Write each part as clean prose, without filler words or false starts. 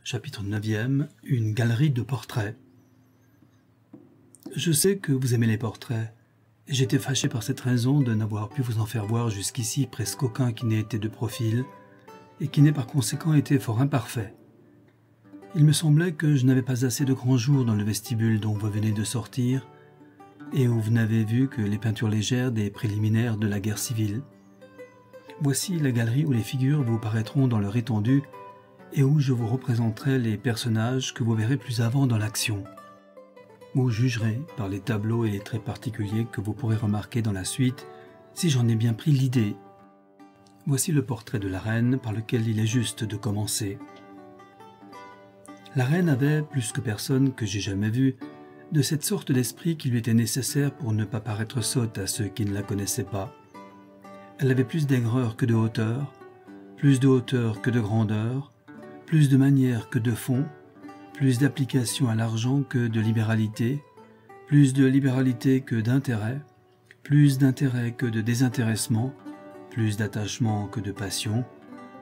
Chapitre 9e, une galerie de portraits. Je sais que vous aimez les portraits, et j'étais fâché par cette raison de n'avoir pu vous en faire voir jusqu'ici presque aucun qui n'ait été de profil, et qui n'ait par conséquent été fort imparfait. Il me semblait que je n'avais pas assez de grands jours dans le vestibule dont vous venez de sortir, et où vous n'avez vu que les peintures légères des préliminaires de la guerre civile. Voici la galerie où les figures vous paraîtront dans leur étendue, et où je vous représenterai les personnages que vous verrez plus avant dans l'action. Vous jugerez par les tableaux et les traits particuliers que vous pourrez remarquer dans la suite si j'en ai bien pris l'idée. Voici le portrait de la reine par lequel il est juste de commencer. La reine avait, plus que personne que j'ai jamais vu, de cette sorte d'esprit qui lui était nécessaire pour ne pas paraître sotte à ceux qui ne la connaissaient pas. Elle avait plus d'aigreur que de hauteur que de grandeur, plus de manière que de fond, plus d'application à l'argent que de libéralité, plus de libéralité que d'intérêt, plus d'intérêt que de désintéressement, plus d'attachement que de passion,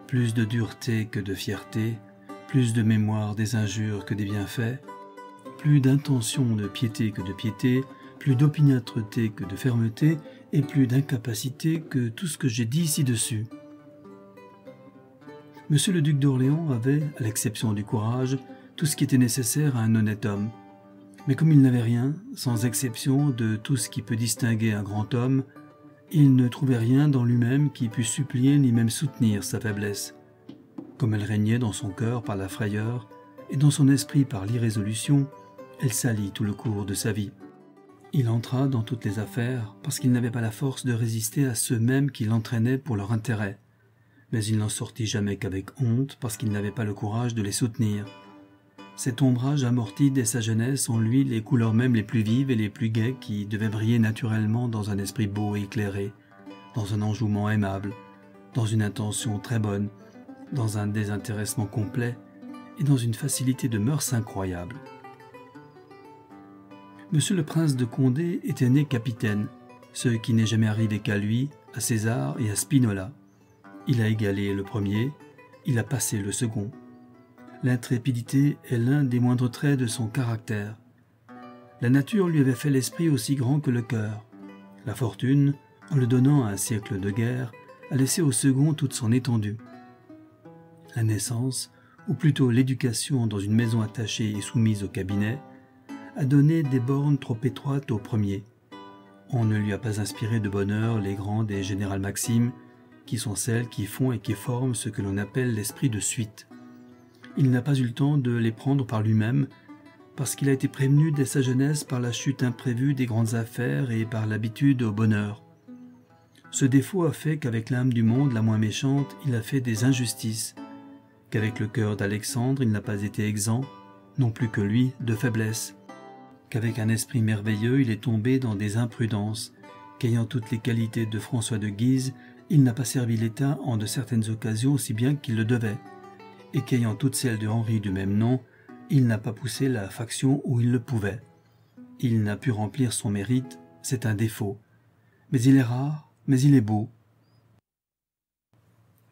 plus de dureté que de fierté, plus de mémoire des injures que des bienfaits, plus d'intention de piété que de piété, plus d'opiniâtreté que de fermeté, et plus d'incapacité que tout ce que j'ai dit ci-dessus. Monsieur le duc d'Orléans avait, à l'exception du courage, tout ce qui était nécessaire à un honnête homme. Mais comme il n'avait rien, sans exception de tout ce qui peut distinguer un grand homme, il ne trouvait rien dans lui-même qui pût supplier ni même soutenir sa faiblesse. Comme elle régnait dans son cœur par la frayeur et dans son esprit par l'irrésolution, elle salit tout le cours de sa vie. Il entra dans toutes les affaires parce qu'il n'avait pas la force de résister à ceux mêmes qui l'entraînaient pour leur intérêt. Mais il n'en sortit jamais qu'avec honte parce qu'il n'avait pas le courage de les soutenir. Cet ombrage amortit dès sa jeunesse en lui les couleurs même les plus vives et les plus gaies qui devaient briller naturellement dans un esprit beau et éclairé, dans un enjouement aimable, dans une intention très bonne, dans un désintéressement complet et dans une facilité de mœurs incroyable. Monsieur le prince de Condé était né capitaine, ce qui n'est jamais arrivé qu'à lui, à César et à Spinola. Il a égalé le premier, il a passé le second. L'intrépidité est l'un des moindres traits de son caractère. La nature lui avait fait l'esprit aussi grand que le cœur. La fortune, en le donnant à un siècle de guerre, a laissé au second toute son étendue. La naissance, ou plutôt l'éducation dans une maison attachée et soumise au cabinet, a donné des bornes trop étroites au premier. On ne lui a pas inspiré de bonheur les grandes et générales maximes, qui sont celles qui font et qui forment ce que l'on appelle l'esprit de suite. Il n'a pas eu le temps de les prendre par lui-même, parce qu'il a été prévenu dès sa jeunesse par la chute imprévue des grandes affaires et par l'habitude au bonheur. Ce défaut a fait qu'avec l'âme du monde la moins méchante, il a fait des injustices, qu'avec le cœur d'Alexandre, il n'a pas été exempt, non plus que lui, de faiblesse, qu'avec un esprit merveilleux, il est tombé dans des imprudences, qu'ayant toutes les qualités de François de Guise, il n'a pas servi l'État en de certaines occasions aussi bien qu'il le devait, et qu'ayant toutes celles de Henri du même nom, il n'a pas poussé la faction où il le pouvait. Il n'a pu remplir son mérite, c'est un défaut. Mais il est rare, mais il est beau.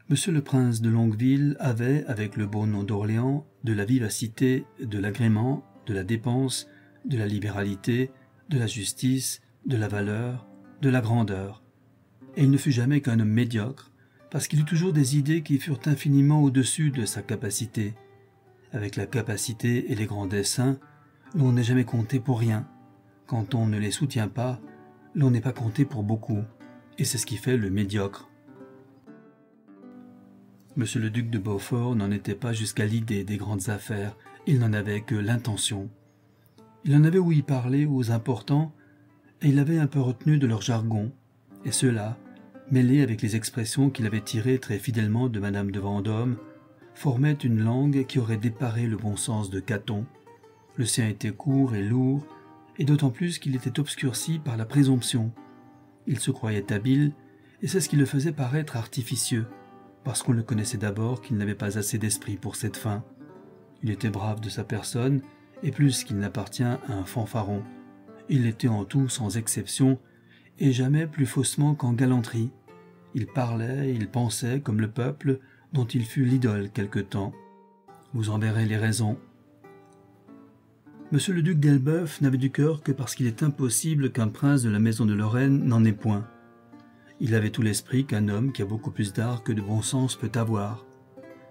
Monsieur le prince de Longueville avait, avec le beau nom d'Orléans, de la vivacité, de l'agrément, de la dépense, de la libéralité, de la justice, de la valeur, de la grandeur. Et il ne fut jamais qu'un homme médiocre, parce qu'il eut toujours des idées qui furent infiniment au-dessus de sa capacité. Avec la capacité et les grands desseins, l'on n'est jamais compté pour rien. Quand on ne les soutient pas, l'on n'est pas compté pour beaucoup, et c'est ce qui fait le médiocre. Monsieur le duc de Beaufort n'en était pas jusqu'à l'idée des grandes affaires, il n'en avait que l'intention. Il en avait ouï parler aux importants, et il avait un peu retenu de leur jargon, et cela, mêlé avec les expressions qu'il avait tirées très fidèlement de Madame de Vendôme, formait une langue qui aurait déparé le bon sens de Caton. Le sien était court et lourd, et d'autant plus qu'il était obscurci par la présomption. Il se croyait habile, et c'est ce qui le faisait paraître artificieux, parce qu'on le connaissait d'abord qu'il n'avait pas assez d'esprit pour cette fin. Il était brave de sa personne, et plus qu'il n'appartient à un fanfaron. Il l'était en tout sans exception, et jamais plus faussement qu'en galanterie. Il parlait, il pensait comme le peuple, dont il fut l'idole quelque temps. vous en verrez les raisons. Monsieur le duc d'Elbeuf n'avait du cœur que parce qu'il est impossible qu'un prince de la maison de Lorraine n'en ait point. Il avait tout l'esprit qu'un homme qui a beaucoup plus d'art que de bon sens peut avoir.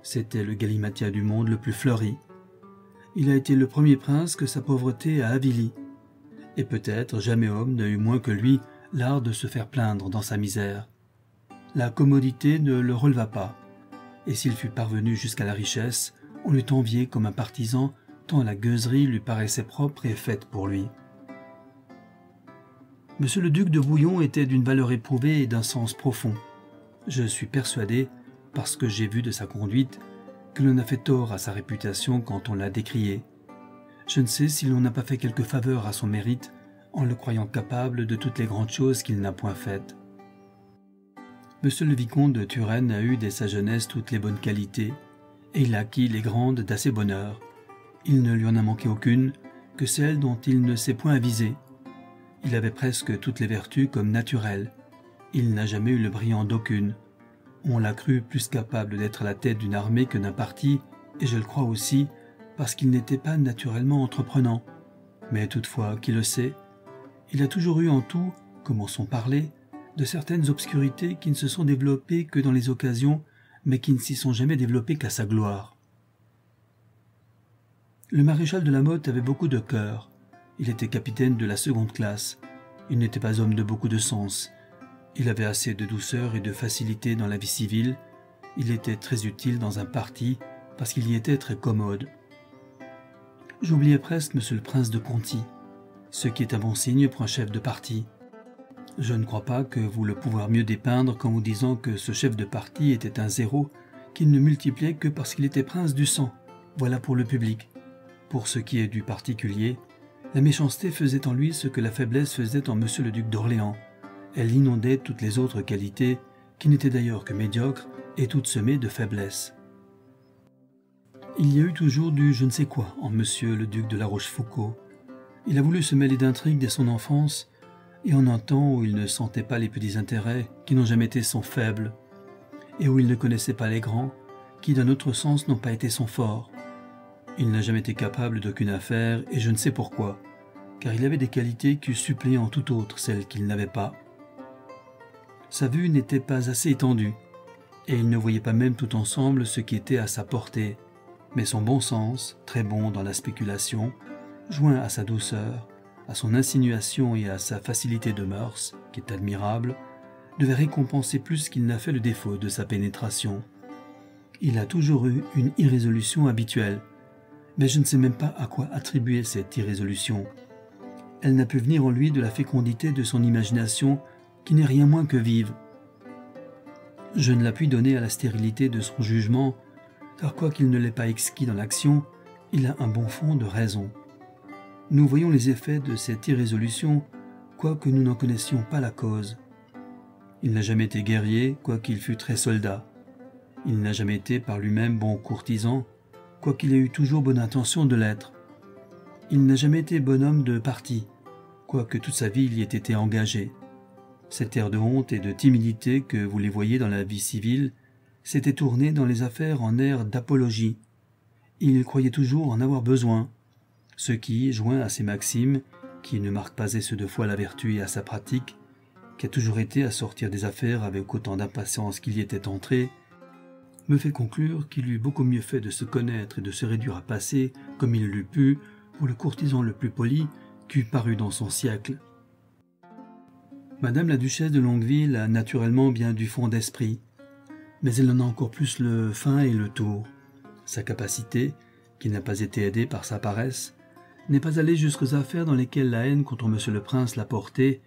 C'était le galimatia du monde le plus fleuri. Il a été le premier prince que sa pauvreté a avili. Et peut-être jamais homme n'a eu moins que lui l'art de se faire plaindre dans sa misère. La commodité ne le releva pas, et s'il fut parvenu jusqu'à la richesse, on l'eût envié comme un partisan, tant la gueuserie lui paraissait propre et faite pour lui. Monsieur le duc de Bouillon était d'une valeur éprouvée et d'un sens profond. Je suis persuadé, parce que j'ai vu de sa conduite, que l'on a fait tort à sa réputation quand on l'a décrié. Je ne sais si l'on n'a pas fait quelque faveur à son mérite en le croyant capable de toutes les grandes choses qu'il n'a point faites. Monsieur le vicomte de Turenne a eu dès sa jeunesse toutes les bonnes qualités, et il a acquis les grandes d'assez bonne heure. Il ne lui en a manqué aucune que celle dont il ne s'est point avisé. Il avait presque toutes les vertus comme naturelles. Il n'a jamais eu le brillant d'aucune. On l'a cru plus capable d'être à la tête d'une armée que d'un parti, et je le crois aussi, parce qu'il n'était pas naturellement entreprenant. Mais toutefois, qui le sait, il a toujours eu en tout, comme en son parler, de certaines obscurités qui ne se sont développées que dans les occasions, mais qui ne s'y sont jamais développées qu'à sa gloire. Le maréchal de La Motte avait beaucoup de cœur. Il était capitaine de la seconde classe. Il n'était pas homme de beaucoup de sens. Il avait assez de douceur et de facilité dans la vie civile. Il était très utile dans un parti, parce qu'il y était très commode. J'oubliais presque monsieur le prince de Conti, ce qui est un bon signe pour un chef de parti. Je ne crois pas que vous le pouvoir mieux dépeindre qu'en vous disant que ce chef de parti était un zéro qu'il ne multipliait que parce qu'il était prince du sang. Voilà pour le public. Pour ce qui est du particulier, la méchanceté faisait en lui ce que la faiblesse faisait en monsieur le duc d'Orléans. Elle inondait toutes les autres qualités, qui n'étaient d'ailleurs que médiocres et toutes semées de faiblesse. Il y a eu toujours du je ne sais quoi en monsieur le duc de La Rochefoucauld. Il a voulu se mêler d'intrigues dès son enfance, et en un temps où il ne sentait pas les petits intérêts qui n'ont jamais été son faible, et où il ne connaissait pas les grands, qui d'un autre sens n'ont pas été son fort. Il n'a jamais été capable d'aucune affaire, et je ne sais pourquoi, car il avait des qualités qui eussent suppléé en tout autre celles qu'il n'avait pas. Sa vue n'était pas assez étendue, et il ne voyait pas même tout ensemble ce qui était à sa portée, mais son bon sens, très bon dans la spéculation, joint à sa douceur, à son insinuation et à sa facilité de mœurs, qui est admirable, devait récompenser plus qu'il n'a fait le défaut de sa pénétration. Il a toujours eu une irrésolution habituelle, mais je ne sais même pas à quoi attribuer cette irrésolution. Elle n'a pu venir en lui de la fécondité de son imagination, qui n'est rien moins que vive. Je ne la puis donner à la stérilité de son jugement, car quoiqu'il ne l'ait pas exquis dans l'action, il a un bon fond de raison. Nous voyons les effets de cette irrésolution, quoique nous n'en connaissions pas la cause. Il n'a jamais été guerrier, quoiqu'il fût très soldat. Il n'a jamais été par lui-même bon courtisan, quoiqu'il ait eu toujours bonne intention de l'être. Il n'a jamais été bonhomme de parti, quoique toute sa vie il y ait été engagé. Cet air de honte et de timidité que vous les voyez dans la vie civile s'était tourné dans les affaires en air d'apologie. Il croyait toujours en avoir besoin, ce qui, joint à ses maximes, qui ne marquent pas assez de fois la vertu et à sa pratique, qui a toujours été à sortir des affaires avec autant d'impatience qu'il y était entré, me fait conclure qu'il eût beaucoup mieux fait de se connaître et de se réduire à passer, comme il l'eût pu, pour le courtisan le plus poli qu'eût paru dans son siècle. Madame la duchesse de Longueville a naturellement bien du fond d'esprit, mais elle en a encore plus le fin et le tour. Sa capacité, qui n'a pas été aidée par sa paresse, n'est pas allée jusqu'aux affaires dans lesquelles la haine contre monsieur le prince l'a portée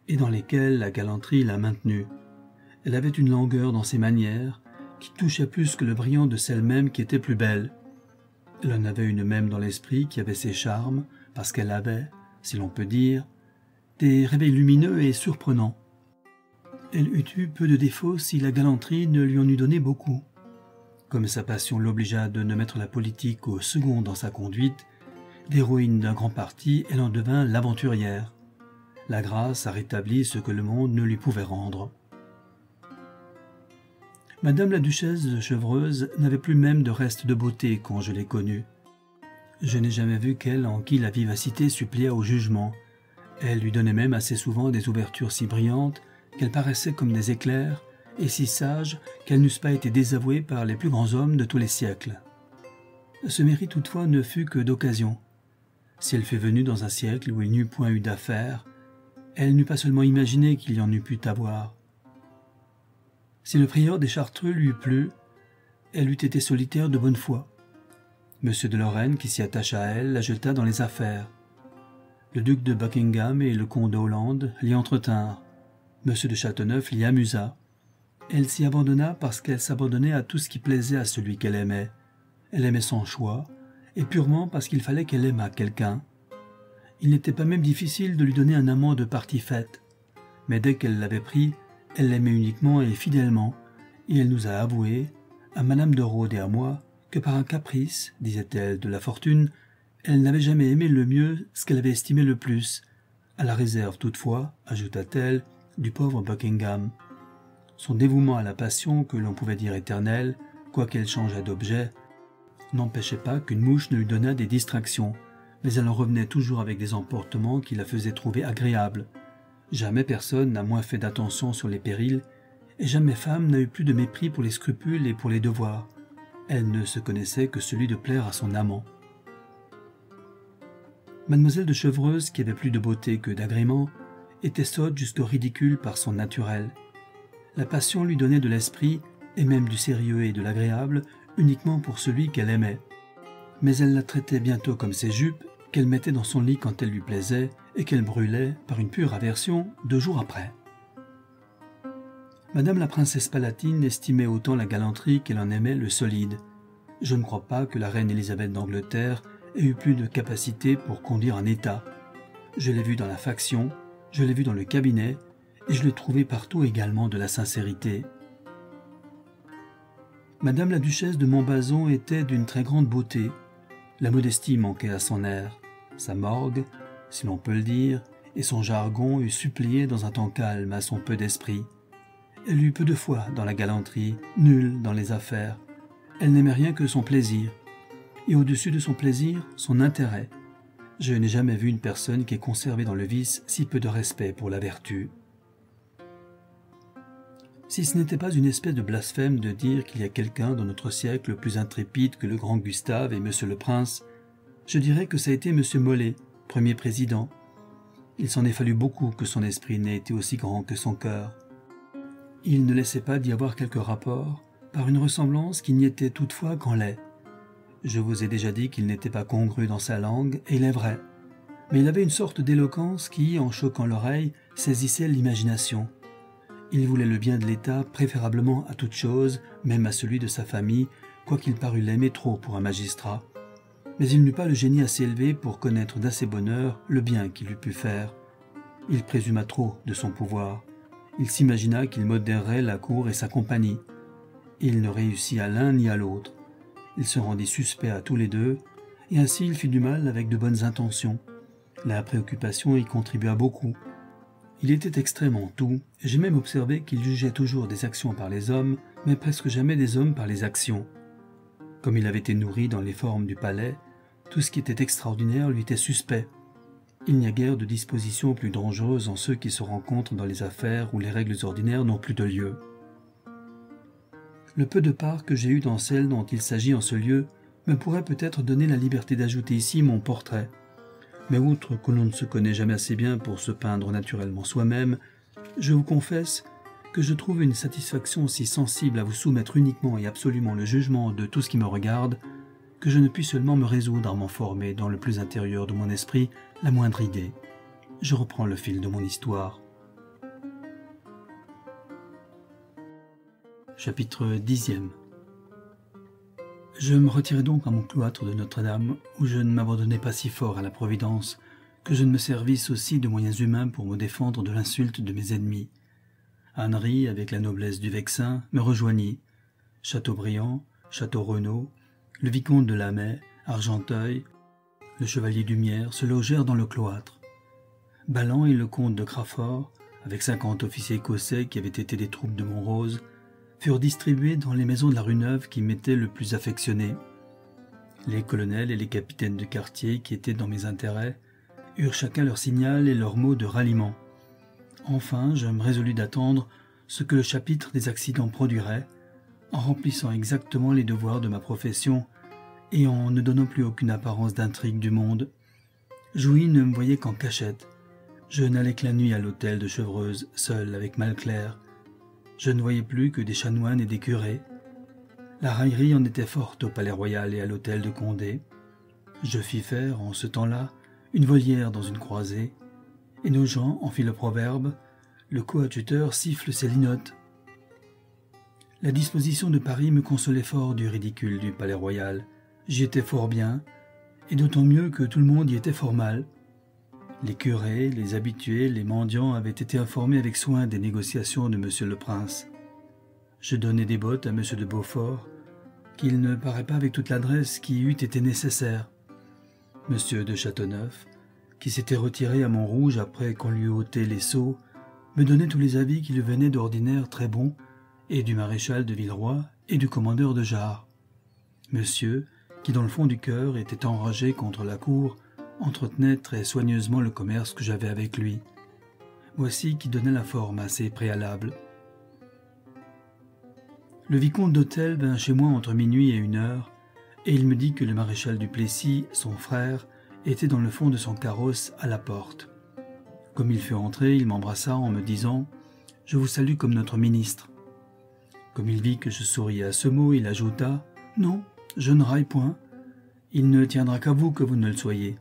et dans lesquelles la galanterie l'a maintenue. Elle avait une langueur dans ses manières qui touchait plus que le brillant de celle même qui était plus belle. Elle en avait une même dans l'esprit qui avait ses charmes, parce qu'elle avait, si l'on peut dire, des réveils lumineux et surprenants. Elle eût eu peu de défauts si la galanterie ne lui en eût donné beaucoup. Comme sa passion l'obligea de ne mettre la politique au second dans sa conduite, d'héroïne d'un grand parti, elle en devint l'aventurière. La grâce a rétabli ce que le monde ne lui pouvait rendre. Madame la duchesse de Chevreuse n'avait plus même de reste de beauté quand je l'ai connue. Je n'ai jamais vu qu'elle en qui la vivacité suppléa au jugement. Elle lui donnait même assez souvent des ouvertures si brillantes qu'elles paraissaient comme des éclairs, et si sages qu'elles n'eussent pas été désavouées par les plus grands hommes de tous les siècles. Ce mérite toutefois ne fut que d'occasion. Si elle fût venue dans un siècle où il n'y eût point eu d'affaires, elle n'eût pas seulement imaginé qu'il y en eût pu avoir. Si le prieur des Chartreux lui eût plu, elle eût été solitaire de bonne foi. Monsieur de Lorraine, qui s'y attacha à elle, la jeta dans les affaires. Le duc de Buckingham et le comte de Hollande l'y entretinrent. Monsieur de Châteauneuf l'y amusa. Elle s'y abandonna parce qu'elle s'abandonnait à tout ce qui plaisait à celui qu'elle aimait. Elle aimait sans choix, et purement parce qu'il fallait qu'elle aimât quelqu'un. Il n'était pas même difficile de lui donner un amant de partie faite. Mais dès qu'elle l'avait pris, elle l'aimait uniquement et fidèlement, et elle nous a avoué, à Madame de Rhodes et à moi, que par un caprice, disait-elle, de la fortune, elle n'avait jamais aimé le mieux ce qu'elle avait estimé le plus, à la réserve toutefois, ajouta-t-elle, du pauvre Buckingham. Son dévouement à la passion, que l'on pouvait dire éternelle, quoiqu'elle changeât d'objet, n'empêchait pas qu'une mouche ne lui donnât des distractions, mais elle en revenait toujours avec des emportements qui la faisaient trouver agréable. Jamais personne n'a moins fait d'attention sur les périls, et jamais femme n'a eu plus de mépris pour les scrupules et pour les devoirs. Elle ne se connaissait que celui de plaire à son amant. Mademoiselle de Chevreuse, qui avait plus de beauté que d'agrément, était sotte jusqu'au ridicule par son naturel. La passion lui donnait de l'esprit, et même du sérieux et de l'agréable, uniquement pour celui qu'elle aimait. Mais elle la traitait bientôt comme ses jupes, qu'elle mettait dans son lit quand elle lui plaisait, et qu'elle brûlait, par une pure aversion, 2 jours après. Madame la princesse Palatine estimait autant la galanterie qu'elle en aimait le solide. Je ne crois pas que la reine Élisabeth d'Angleterre ait eu plus de capacité pour conduire un État. Je l'ai vue dans la faction, je l'ai vue dans le cabinet, et je l'ai trouvée partout également de la sincérité. Madame la duchesse de Montbazon était d'une très grande beauté. La modestie manquait à son air. Sa morgue, si l'on peut le dire, et son jargon eût supplié dans un temps calme à son peu d'esprit. Elle eut peu de foi dans la galanterie, nulle dans les affaires. Elle n'aimait rien que son plaisir. Et au-dessus de son plaisir, son intérêt. Je n'ai jamais vu une personne qui ait conservé dans le vice si peu de respect pour la vertu. Si ce n'était pas une espèce de blasphème de dire qu'il y a quelqu'un dans notre siècle plus intrépide que le grand Gustave et Monsieur le Prince, je dirais que ça a été Monsieur Molé, premier président. Il s'en est fallu beaucoup que son esprit n'ait été aussi grand que son cœur. Il ne laissait pas d'y avoir quelque rapport, par une ressemblance qui n'y était toutefois qu'en lait. Je vous ai déjà dit qu'il n'était pas congru dans sa langue, et il est vrai. Mais il avait une sorte d'éloquence qui, en choquant l'oreille, saisissait l'imagination. Il voulait le bien de l'État préférablement à toute chose, même à celui de sa famille, quoiqu'il parût l'aimer trop pour un magistrat. Mais il n'eut pas le génie assez élevé pour connaître d'assez bonne heure le bien qu'il eût pu faire. Il présuma trop de son pouvoir. Il s'imagina qu'il modérerait la cour et sa compagnie. Il ne réussit à l'un ni à l'autre. Il se rendit suspect à tous les deux, et ainsi il fit du mal avec de bonnes intentions. La préoccupation y contribua beaucoup. Il était extrêmement tout, et j'ai même observé qu'il jugeait toujours des actions par les hommes, mais presque jamais des hommes par les actions. Comme il avait été nourri dans les formes du palais, tout ce qui était extraordinaire lui était suspect. Il n'y a guère de dispositions plus dangereuses en ceux qui se rencontrent dans les affaires où les règles ordinaires n'ont plus de lieu. Le peu de part que j'ai eu dans celle dont il s'agit en ce lieu me pourrait peut-être donner la liberté d'ajouter ici mon portrait. Mais outre que l'on ne se connaît jamais assez bien pour se peindre naturellement soi-même, je vous confesse que je trouve une satisfaction si sensible à vous soumettre uniquement et absolument le jugement de tout ce qui me regarde, que je ne puis seulement me résoudre à m'en former dans le plus intérieur de mon esprit la moindre idée. Je reprends le fil de mon histoire. Chapitre 10e. Je me retirai donc à mon cloître de Notre-Dame, où je ne m'abandonnai pas si fort à la Providence, que je ne me servisse aussi de moyens humains pour me défendre de l'insulte de mes ennemis. Annery, avec la noblesse du Vexin, me rejoignit. Chateaubriand, Château-Renaud, le vicomte de La May, Argenteuil, le chevalier d'Humières se logèrent dans le cloître. Balland et le comte de Crawford, avec 50 officiers écossais qui avaient été des troupes de Montrose, furent distribués dans les maisons de la rue Neuve qui m'étaient le plus affectionné. Les colonels et les capitaines de quartier qui étaient dans mes intérêts eurent chacun leur signal et leur mot de ralliement. Enfin, je me résolus d'attendre ce que le chapitre des accidents produirait, en remplissant exactement les devoirs de ma profession et en ne donnant plus aucune apparence d'intrigue du monde. Jouy ne me voyait qu'en cachette. Je n'allais que la nuit à l'hôtel de Chevreuse, seul avec Malclair. Je ne voyais plus que des chanoines et des curés. La raillerie en était forte au Palais Royal et à l'hôtel de Condé. Je fis faire, en ce temps-là, une volière dans une croisée, et nos gens en fit le proverbe « Le coadjuteur siffle ses linottes ». La disposition de Paris me consolait fort du ridicule du Palais Royal. J'y étais fort bien, et d'autant mieux que tout le monde y était fort mal. Les curés, les habitués, les mendiants avaient été informés avec soin des négociations de Monsieur le Prince. Je donnai des bottes à Monsieur de Beaufort, qu'il ne paraît pas avec toute l'adresse qui eût été nécessaire. Monsieur de Châteauneuf, qui s'était retiré à Montrouge après qu'on lui eut ôté les sceaux, me donnait tous les avis qui lui venaient d'ordinaire très bons, et du maréchal de Villeroy et du commandeur de Jars. Monsieur, qui dans le fond du cœur était enragé contre la cour, entretenait très soigneusement le commerce que j'avais avec lui. Voici qui donnait la forme à ces préalables. Le vicomte d'Hôtel vint chez moi entre minuit et 1h, et il me dit que le maréchal du Plessis, son frère, était dans le fond de son carrosse à la porte. Comme il fut entré, il m'embrassa en me disant « Je vous salue comme notre ministre ». Comme il vit que je souriais à ce mot, il ajouta « Non, je ne raille point. Il ne tiendra qu'à vous que vous ne le soyez.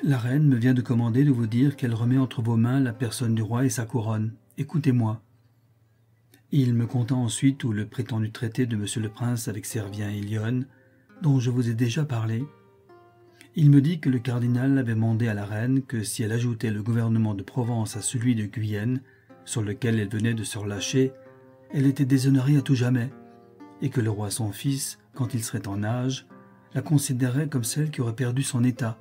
La reine me vient de commander de vous dire qu'elle remet entre vos mains la personne du roi et sa couronne. Écoutez-moi. » Il me conta ensuite tout le prétendu traité de Monsieur le Prince avec Servien et Lionne, dont je vous ai déjà parlé. Il me dit que le cardinal avait mandé à la reine que si elle ajoutait le gouvernement de Provence à celui de Guyenne, sur lequel elle venait de se relâcher, elle était déshonorée à tout jamais, et que le roi son fils, quand il serait en âge, la considérait comme celle qui aurait perdu son état,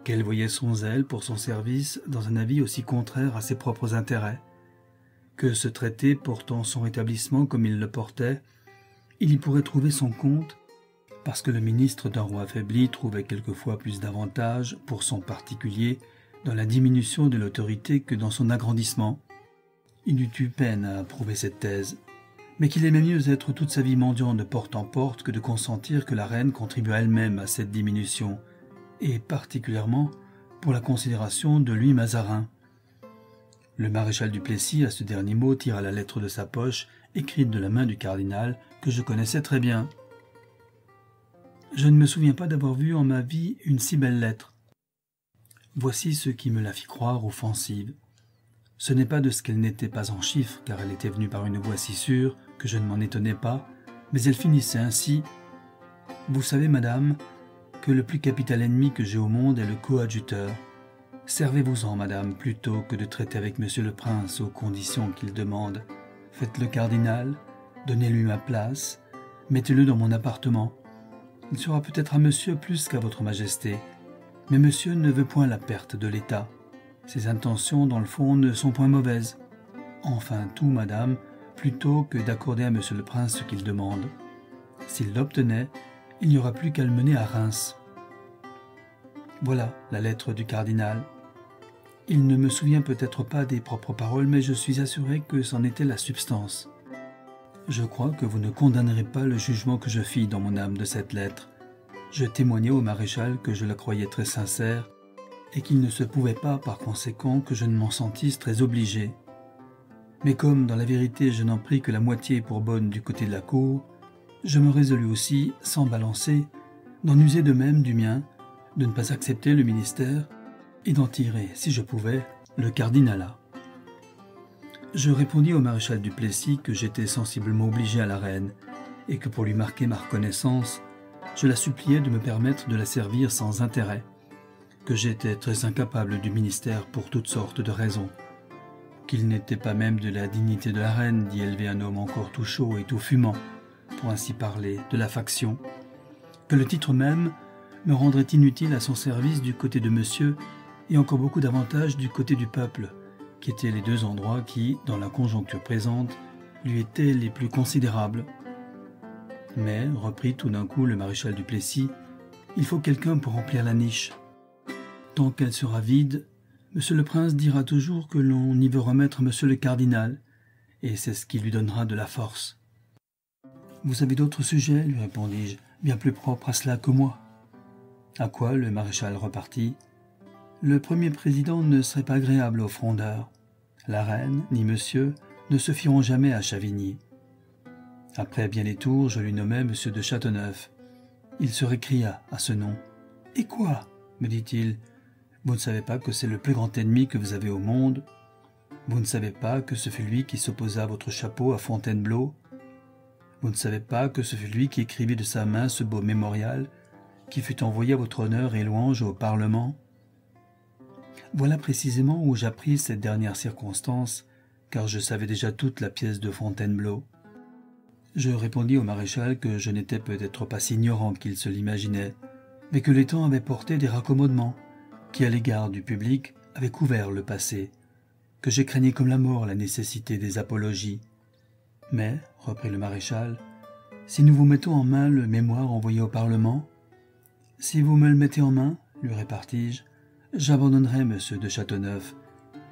qu'elle voyait son zèle pour son service dans un avis aussi contraire à ses propres intérêts, que ce traité portant son rétablissement comme il le portait, il y pourrait trouver son compte, parce que le ministre d'un roi affaibli trouvait quelquefois plus d'avantages, pour son particulier, dans la diminution de l'autorité que dans son agrandissement. Il eut eu peine à approuver cette thèse, mais qu'il aimait mieux être toute sa vie mendiant de porte en porte que de consentir que la reine contribuât elle-même à cette diminution, et particulièrement pour la considération de Louis Mazarin. Le maréchal du Plessis, à ce dernier mot, tira la lettre de sa poche, écrite de la main du cardinal, que je connaissais très bien. Je ne me souviens pas d'avoir vu en ma vie une si belle lettre. Voici ce qui me la fit croire offensive. Ce n'est pas de ce qu'elle n'était pas en chiffres, car elle était venue par une voix si sûre que je ne m'en étonnais pas, mais elle finissait ainsi. « Vous savez, madame, que le plus capital ennemi que j'ai au monde est le coadjuteur. Servez-vous-en, madame, plutôt que de traiter avec monsieur le prince aux conditions qu'il demande. Faites-le cardinal, donnez-lui ma place, mettez-le dans mon appartement. Il sera peut-être à monsieur plus qu'à votre majesté, mais monsieur ne veut point la perte de l'État. Ses intentions, dans le fond, ne sont point mauvaises. Enfin tout, madame, plutôt que d'accorder à monsieur le prince ce qu'il demande. S'il l'obtenait, il n'y aura plus qu'à le mener à Reims. » Voilà la lettre du cardinal. Il ne me souvient peut-être pas des propres paroles, mais je suis assuré que c'en était la substance. Je crois que vous ne condamnerez pas le jugement que je fis dans mon âme de cette lettre. Je témoignai au maréchal que je la croyais très sincère, et qu'il ne se pouvait pas, par conséquent, que je ne m'en sentisse très obligé. Mais comme, dans la vérité, je n'en pris que la moitié pour bonne du côté de la cour, je me résolus aussi, sans balancer, d'en user de même du mien, de ne pas accepter le ministère, et d'en tirer, si je pouvais, le cardinalat. Je répondis au maréchal du Plessis que j'étais sensiblement obligé à la reine, et que pour lui marquer ma reconnaissance, je la suppliais de me permettre de la servir sans intérêt, que j'étais très incapable du ministère pour toutes sortes de raisons, qu'il n'était pas même de la dignité de la reine d'y élever un homme encore tout chaud et tout fumant, pour ainsi parler, de la faction, que le titre même me rendrait inutile à son service du côté de monsieur et encore beaucoup davantage du côté du peuple, qui étaient les deux endroits qui, dans la conjoncture présente, lui étaient les plus considérables. Mais, reprit tout d'un coup le maréchal Duplessis, il faut quelqu'un pour remplir la niche. Tant qu'elle sera vide, monsieur le prince dira toujours que l'on y veut remettre monsieur le cardinal, et c'est ce qui lui donnera de la force. Vous avez d'autres sujets, lui répondis-je, bien plus propres à cela que moi. À quoi le maréchal repartit. Le premier président ne serait pas agréable aux frondeurs. La reine, ni monsieur, ne se fieront jamais à Chavigny. Après bien des tours, je lui nommai monsieur de Châteauneuf. Il se récria à ce nom. « Et quoi ?» me dit-il. « Vous ne savez pas que c'est le plus grand ennemi que vous avez au monde? Vous ne savez pas que ce fut lui qui s'opposa à votre chapeau à Fontainebleau? Vous ne savez pas que ce fut lui qui écrivit de sa main ce beau mémorial qui fut envoyé à votre honneur et louange au Parlement? » Voilà précisément où j'appris cette dernière circonstance, car je savais déjà toute la pièce de Fontainebleau. Je répondis au maréchal que je n'étais peut-être pas si ignorant qu'il se l'imaginait, mais que les temps avaient porté des raccommodements, qui à l'égard du public avaient couvert le passé, que je craignais comme la mort la nécessité des apologies. Mais, reprit le maréchal, si nous vous mettons en main le mémoire envoyé au Parlement, si vous me le mettez en main, lui répartis-je, j'abandonnerai monsieur de Châteauneuf,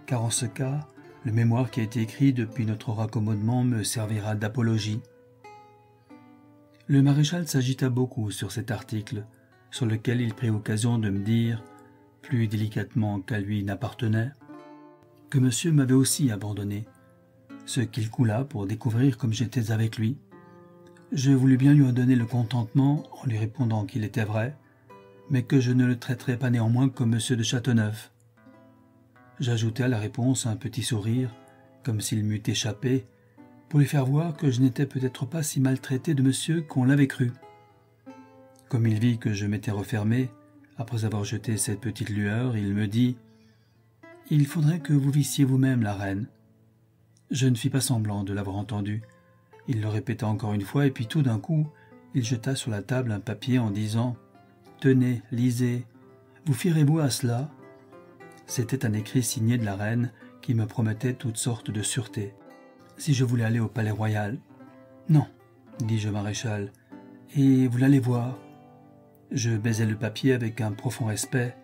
car en ce cas, le mémoire qui a été écrit depuis notre raccommodement me servira d'apologie. Le maréchal s'agita beaucoup sur cet article, sur lequel il prit occasion de me dire, plus délicatement qu'à lui n'appartenait, que monsieur m'avait aussi abandonné, ce qu'il coula pour découvrir comme j'étais avec lui. Je voulus bien lui en donner le contentement en lui répondant qu'il était vrai, mais que je ne le traiterais pas néanmoins comme monsieur de Châteauneuf. J'ajoutai à la réponse un petit sourire, comme s'il m'eût échappé, pour lui faire voir que je n'étais peut-être pas si maltraité de monsieur qu'on l'avait cru. Comme il vit que je m'étais refermé, après avoir jeté cette petite lueur, il me dit « Il faudrait que vous vissiez vous-même la reine. » Je ne fis pas semblant de l'avoir entendu. Il le répéta encore une fois, et puis tout d'un coup, il jeta sur la table un papier en disant « Tenez, lisez, vous fierez-vous à cela ?» C'était un écrit signé de la reine qui me promettait toutes sortes de sûretés. Si je voulais aller au palais royal. « Non, dis-je au maréchal, et vous l'allez voir. » Je baisai le papier avec un profond respect,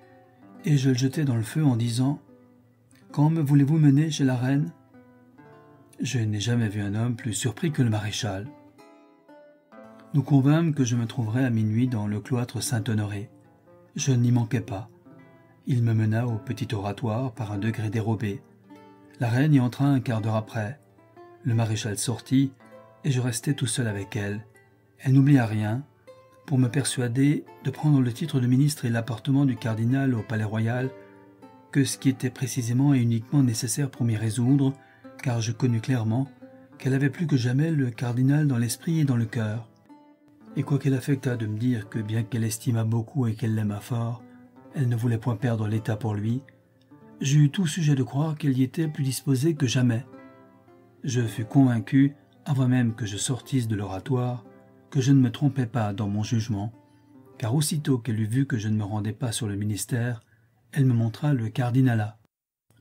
et je le jetai dans le feu en disant « Quand me voulez-vous mener chez la reine ?» Je n'ai jamais vu un homme plus surpris que le maréchal. Nous convînmes que je me trouverais à minuit dans le cloître Saint-Honoré. Je n'y manquai pas. Il me mena au petit oratoire par un degré dérobé. La reine y entra un quart d'heure après. Le maréchal sortit, et je restai tout seul avec elle. Elle n'oublia rien, pour me persuader de prendre le titre de ministre et l'appartement du cardinal au palais royal, que ce qui était précisément et uniquement nécessaire pour m'y résoudre, car je connus clairement qu'elle avait plus que jamais le cardinal dans l'esprit et dans le cœur. Et quoiqu'elle affectât de me dire que bien qu'elle estimât beaucoup et qu'elle l'aimât fort, elle ne voulait point perdre l'état pour lui, j'eus tout sujet de croire qu'elle y était plus disposée que jamais. Je fus convaincu, avant même que je sortisse de l'oratoire, que je ne me trompais pas dans mon jugement, car aussitôt qu'elle eut vu que je ne me rendais pas sur le ministère, elle me montra le cardinalat.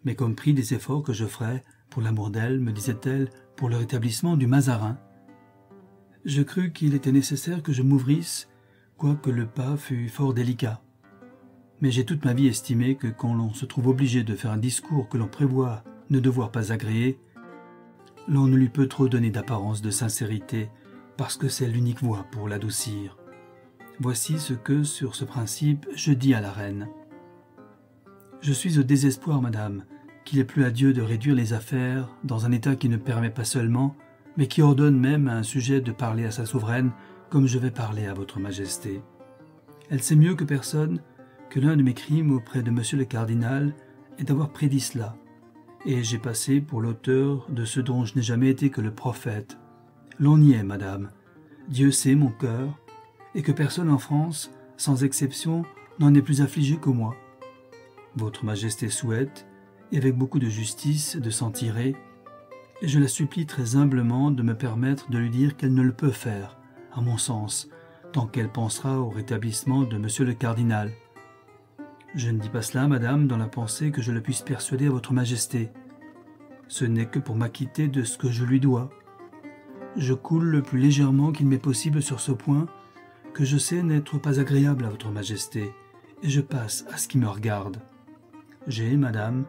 Mais comme prix des efforts que je ferais, pour l'amour d'elle, me disait-elle, pour le rétablissement du Mazarin. Je crus qu'il était nécessaire que je m'ouvrisse, quoique le pas fût fort délicat. Mais j'ai toute ma vie estimé que quand l'on se trouve obligé de faire un discours que l'on prévoit ne devoir pas agréer, l'on ne lui peut trop donner d'apparence de sincérité, parce que c'est l'unique voie pour l'adoucir. Voici ce que, sur ce principe, je dis à la reine. Je suis au désespoir, madame, qu'il est plus à Dieu de réduire les affaires dans un état qui ne permet pas seulement, mais qui ordonne même à un sujet de parler à sa souveraine comme je vais parler à votre majesté. Elle sait mieux que personne que l'un de mes crimes auprès de monsieur le cardinal est d'avoir prédit cela, et j'ai passé pour l'auteur de ce dont je n'ai jamais été que le prophète. L'on y est, madame. Dieu sait mon cœur, et que personne en France, sans exception, n'en est plus affligé que moi. Votre majesté souhaite, et avec beaucoup de justice, de s'en tirer, et je la supplie très humblement de me permettre de lui dire qu'elle ne le peut faire, à mon sens, tant qu'elle pensera au rétablissement de monsieur le cardinal. Je ne dis pas cela, madame, dans la pensée que je le puisse persuader à votre majesté. Ce n'est que pour m'acquitter de ce que je lui dois. Je coule le plus légèrement qu'il m'est possible sur ce point, que je sais n'être pas agréable à votre majesté, et je passe à ce qui me regarde. J'ai, madame,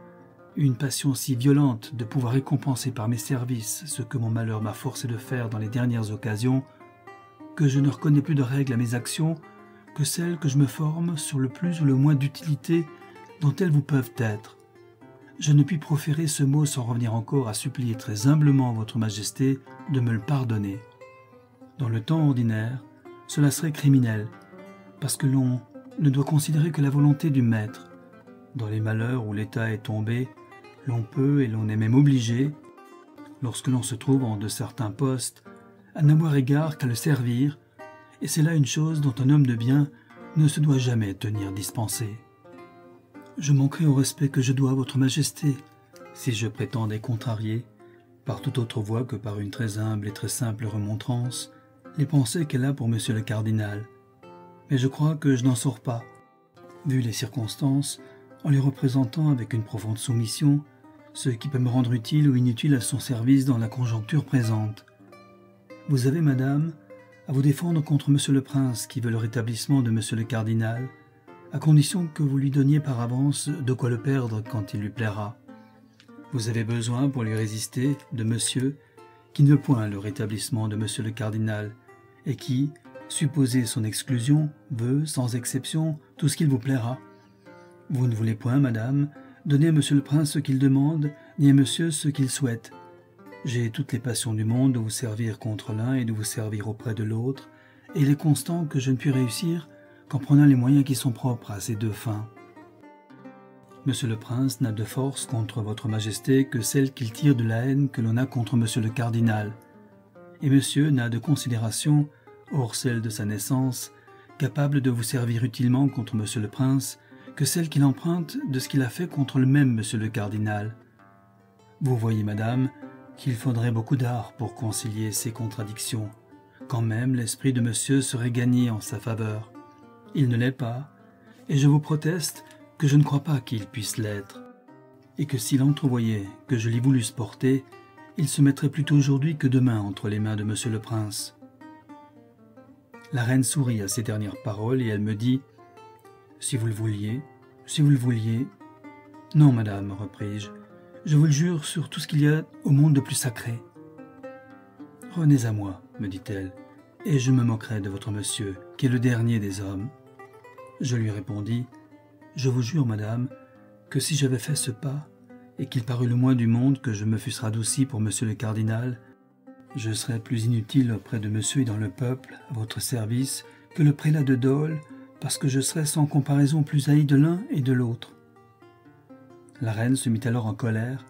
une passion si violente de pouvoir récompenser par mes services ce que mon malheur m'a forcé de faire dans les dernières occasions, que je ne reconnais plus de règles à mes actions que celles que je me forme sur le plus ou le moins d'utilité dont elles vous peuvent être. Je ne puis proférer ce mot sans revenir encore à supplier très humblement votre majesté de me le pardonner. Dans le temps ordinaire, cela serait criminel, parce que l'on ne doit considérer que la volonté du maître. Dans les malheurs où l'État est tombé, l'on peut et l'on est même obligé, lorsque l'on se trouve en de certains postes, à n'avoir égard qu'à le servir, et c'est là une chose dont un homme de bien ne se doit jamais tenir dispensé. Je manquerai au respect que je dois à votre majesté, si je prétendais contrarier, par toute autre voie que par une très humble et très simple remontrance, les pensées qu'elle a pour monsieur le cardinal. Mais je crois que je n'en sors pas, vu les circonstances, en les représentant avec une profonde soumission, ce qui peut me rendre utile ou inutile à son service dans la conjoncture présente. Vous avez, madame, à vous défendre contre monsieur le prince qui veut le rétablissement de monsieur le cardinal, à condition que vous lui donniez par avance de quoi le perdre quand il lui plaira. Vous avez besoin, pour lui résister, de monsieur qui ne veut point le rétablissement de monsieur le cardinal, et qui, supposé son exclusion, veut, sans exception, tout ce qu'il vous plaira. Vous ne voulez point, madame, donner à monsieur le prince ce qu'il demande, ni à monsieur ce qu'il souhaite. J'ai toutes les passions du monde de vous servir contre l'un et de vous servir auprès de l'autre, et il est constant que je ne puis réussir qu'en prenant les moyens qui sont propres à ces deux fins. Monsieur le prince n'a de force contre votre majesté que celle qu'il tire de la haine que l'on a contre monsieur le cardinal, et monsieur n'a de considération, hors celle de sa naissance, capable de vous servir utilement contre monsieur le prince, que celle qu'il emprunte de ce qu'il a fait contre le même monsieur le cardinal. Vous voyez, madame, qu'il faudrait beaucoup d'art pour concilier ces contradictions, quand même l'esprit de monsieur serait gagné en sa faveur. Il ne l'est pas, et je vous proteste que je ne crois pas qu'il puisse l'être, et que s'il entrevoyait que je l'y voulusse porter, il se mettrait plutôt aujourd'hui que demain entre les mains de monsieur le prince. La reine sourit à ces dernières paroles et elle me dit « Si vous le vouliez, si vous le vouliez. »« Non, madame, repris-je, je vous le jure sur tout ce qu'il y a au monde de plus sacré. »« Revenez à moi, me dit-elle, et je me moquerai de votre monsieur, qui est le dernier des hommes. » Je lui répondis « Je vous jure, madame, que si j'avais fait ce pas, et qu'il parut le moins du monde que je me fusse radouci pour monsieur le cardinal, je serais plus inutile auprès de monsieur et dans le peuple, à votre service, que le prélat de Dole, parce que je serais sans comparaison plus haï de l'un et de l'autre. » La reine se mit alors en colère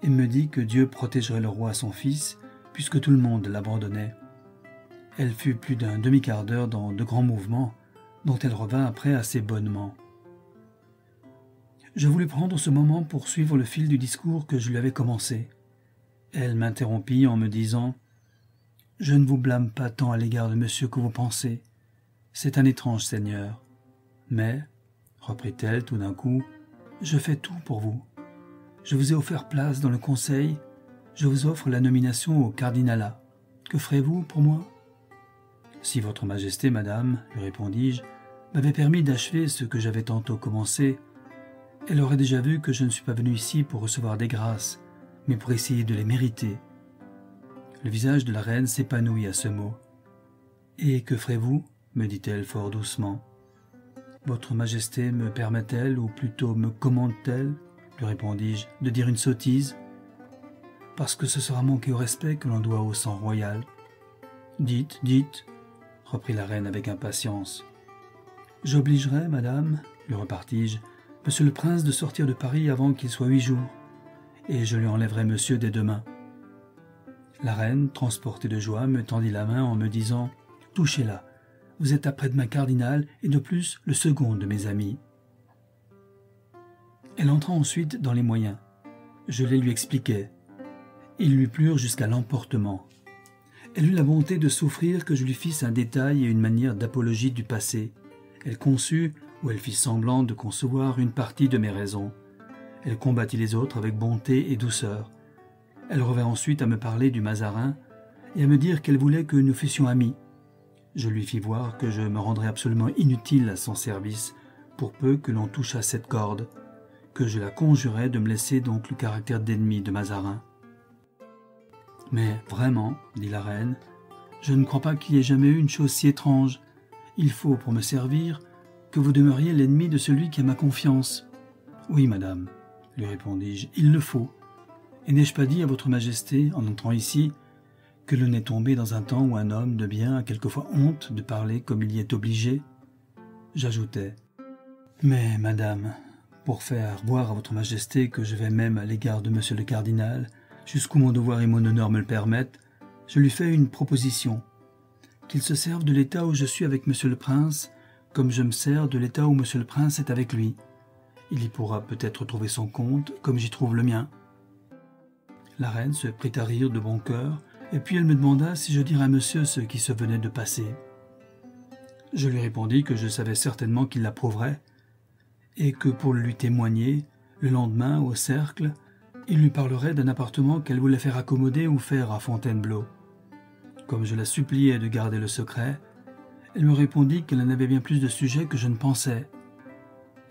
et me dit que Dieu protégerait le roi son fils, puisque tout le monde l'abandonnait. Elle fut plus d'un demi-quart d'heure dans de grands mouvements, dont elle revint après assez bonnement. Je voulus prendre ce moment pour suivre le fil du discours que je lui avais commencé. Elle m'interrompit en me disant « Je ne vous blâme pas tant à l'égard de monsieur que vous pensez. C'est un étrange seigneur. Mais, reprit-elle tout d'un coup, je fais tout pour vous. Je vous ai offert place dans le conseil, je vous offre la nomination au cardinalat. Que ferez-vous pour moi ? » « Si votre majesté, madame, lui répondis-je, m'avait permis d'achever ce que j'avais tantôt commencé, elle aurait déjà vu que je ne suis pas venu ici pour recevoir des grâces, mais pour essayer de les mériter. » Le visage de la reine s'épanouit à ce mot. « Et que ferez-vous ? » me dit-elle fort doucement. « Votre majesté me permet-elle, ou plutôt me commande-t-elle, lui répondis-je, de dire une sottise ? Parce que ce sera manquer au respect que l'on doit au sang royal. »« Dites, dites, » reprit la reine avec impatience. « J'obligerai, madame, lui repartis-je, monsieur le prince de sortir de Paris avant qu'il soit 8 jours, et je lui enlèverai monsieur dès demain. » La reine, transportée de joie, me tendit la main en me disant « Touchez-la, vous êtes après-demain cardinal et de plus le second de mes amis. » Elle entra ensuite dans les moyens. Je les lui expliquai. Ils lui plurent jusqu'à l'emportement. Elle eut la bonté de souffrir que je lui fisse un détail et une manière d'apologie du passé. Elle conçut, ou elle fit semblant de concevoir, une partie de mes raisons. Elle combattit les autres avec bonté et douceur. Elle revint ensuite à me parler du Mazarin, et à me dire qu'elle voulait que nous fussions amis. Je lui fis voir que je me rendrais absolument inutile à son service, pour peu que l'on touche à cette corde, que je la conjurais de me laisser donc le caractère d'ennemi de Mazarin. « Mais vraiment, dit la reine, je ne crois pas qu'il y ait jamais eu une chose si étrange. Il faut, pour me servir, que vous demeuriez l'ennemi de celui qui a ma confiance. »« Oui, madame, lui répondis-je, il le faut. Et n'ai-je pas dit à votre majesté, en entrant ici, que l'on est tombé dans un temps où un homme de bien a quelquefois honte de parler comme il y est obligé ?» J'ajoutai: « Mais, madame, pour faire voir à votre majesté que je vais même à l'égard de monsieur le cardinal, jusqu'où mon devoir et mon honneur me le permettent, je lui fais une proposition. Qu'il se serve de l'état où je suis avec monsieur le prince, comme je me sers de l'état où monsieur le prince est avec lui. Il y pourra peut-être trouver son compte, comme j'y trouve le mien. » La reine se prit à rire de bon cœur, et puis elle me demanda si je dirais à monsieur ce qui se venait de passer. Je lui répondis que je savais certainement qu'il l'approuverait, et que pour le lui témoigner, le lendemain, au cercle, il lui parlerait d'un appartement qu'elle voulait faire accommoder ou faire à Fontainebleau. Comme je la suppliais de garder le secret, elle me répondit qu'elle en avait bien plus de sujets que je ne pensais.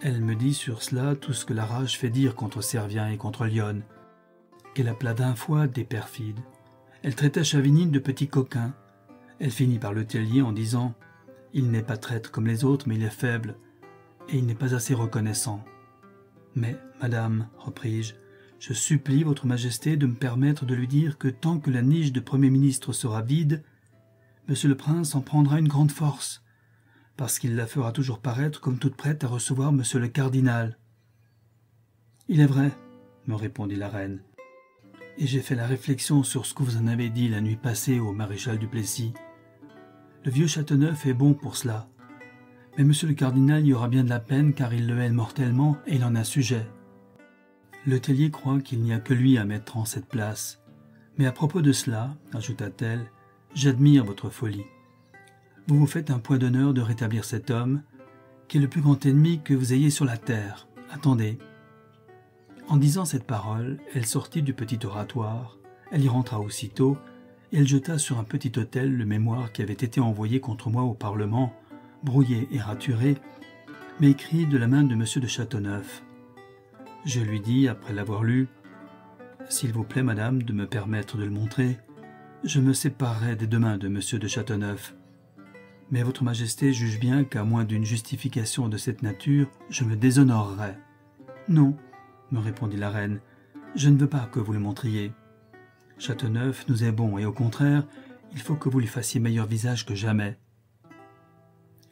Elle me dit sur cela tout ce que la rage fait dire contre Servien et contre Lyonne, qu'elle appela d'un fois des perfides. Elle traitait Chavigny de petit coquin. Elle finit par le tailler en disant « Il n'est pas traître comme les autres, mais il est faible, et il n'est pas assez reconnaissant. » « Mais, madame, repris-je, je supplie votre majesté de me permettre de lui dire que tant que la niche de Premier ministre sera vide, monsieur le prince en prendra une grande force, parce qu'il la fera toujours paraître comme toute prête à recevoir monsieur le cardinal. »« Il est vrai, me répondit la reine, et j'ai fait la réflexion sur ce que vous en avez dit la nuit passée au maréchal Duplessis. Le vieux Châteauneuf est bon pour cela. Mais monsieur le cardinal y aura bien de la peine car il le hait mortellement et il en a sujet. Le tellier croit qu'il n'y a que lui à mettre en cette place. Mais à propos de cela, ajouta-t-elle, j'admire votre folie. Vous vous faites un point d'honneur de rétablir cet homme, qui est le plus grand ennemi que vous ayez sur la terre. Attendez. » En disant cette parole, elle sortit du petit oratoire, elle y rentra aussitôt, et elle jeta sur un petit autel le mémoire qui avait été envoyé contre moi au Parlement, brouillé et raturé, mais écrit de la main de monsieur de Châteauneuf. Je lui dis, après l'avoir lu, « S'il vous plaît, madame, de me permettre de le montrer, je me séparerai des deux mains de monsieur de Châteauneuf. Mais votre majesté juge bien qu'à moins d'une justification de cette nature, je me déshonorerais. »« Non, me répondit la reine, je ne veux pas que vous le montriez. Châteauneuf nous est bon et au contraire, il faut que vous lui fassiez meilleur visage que jamais. »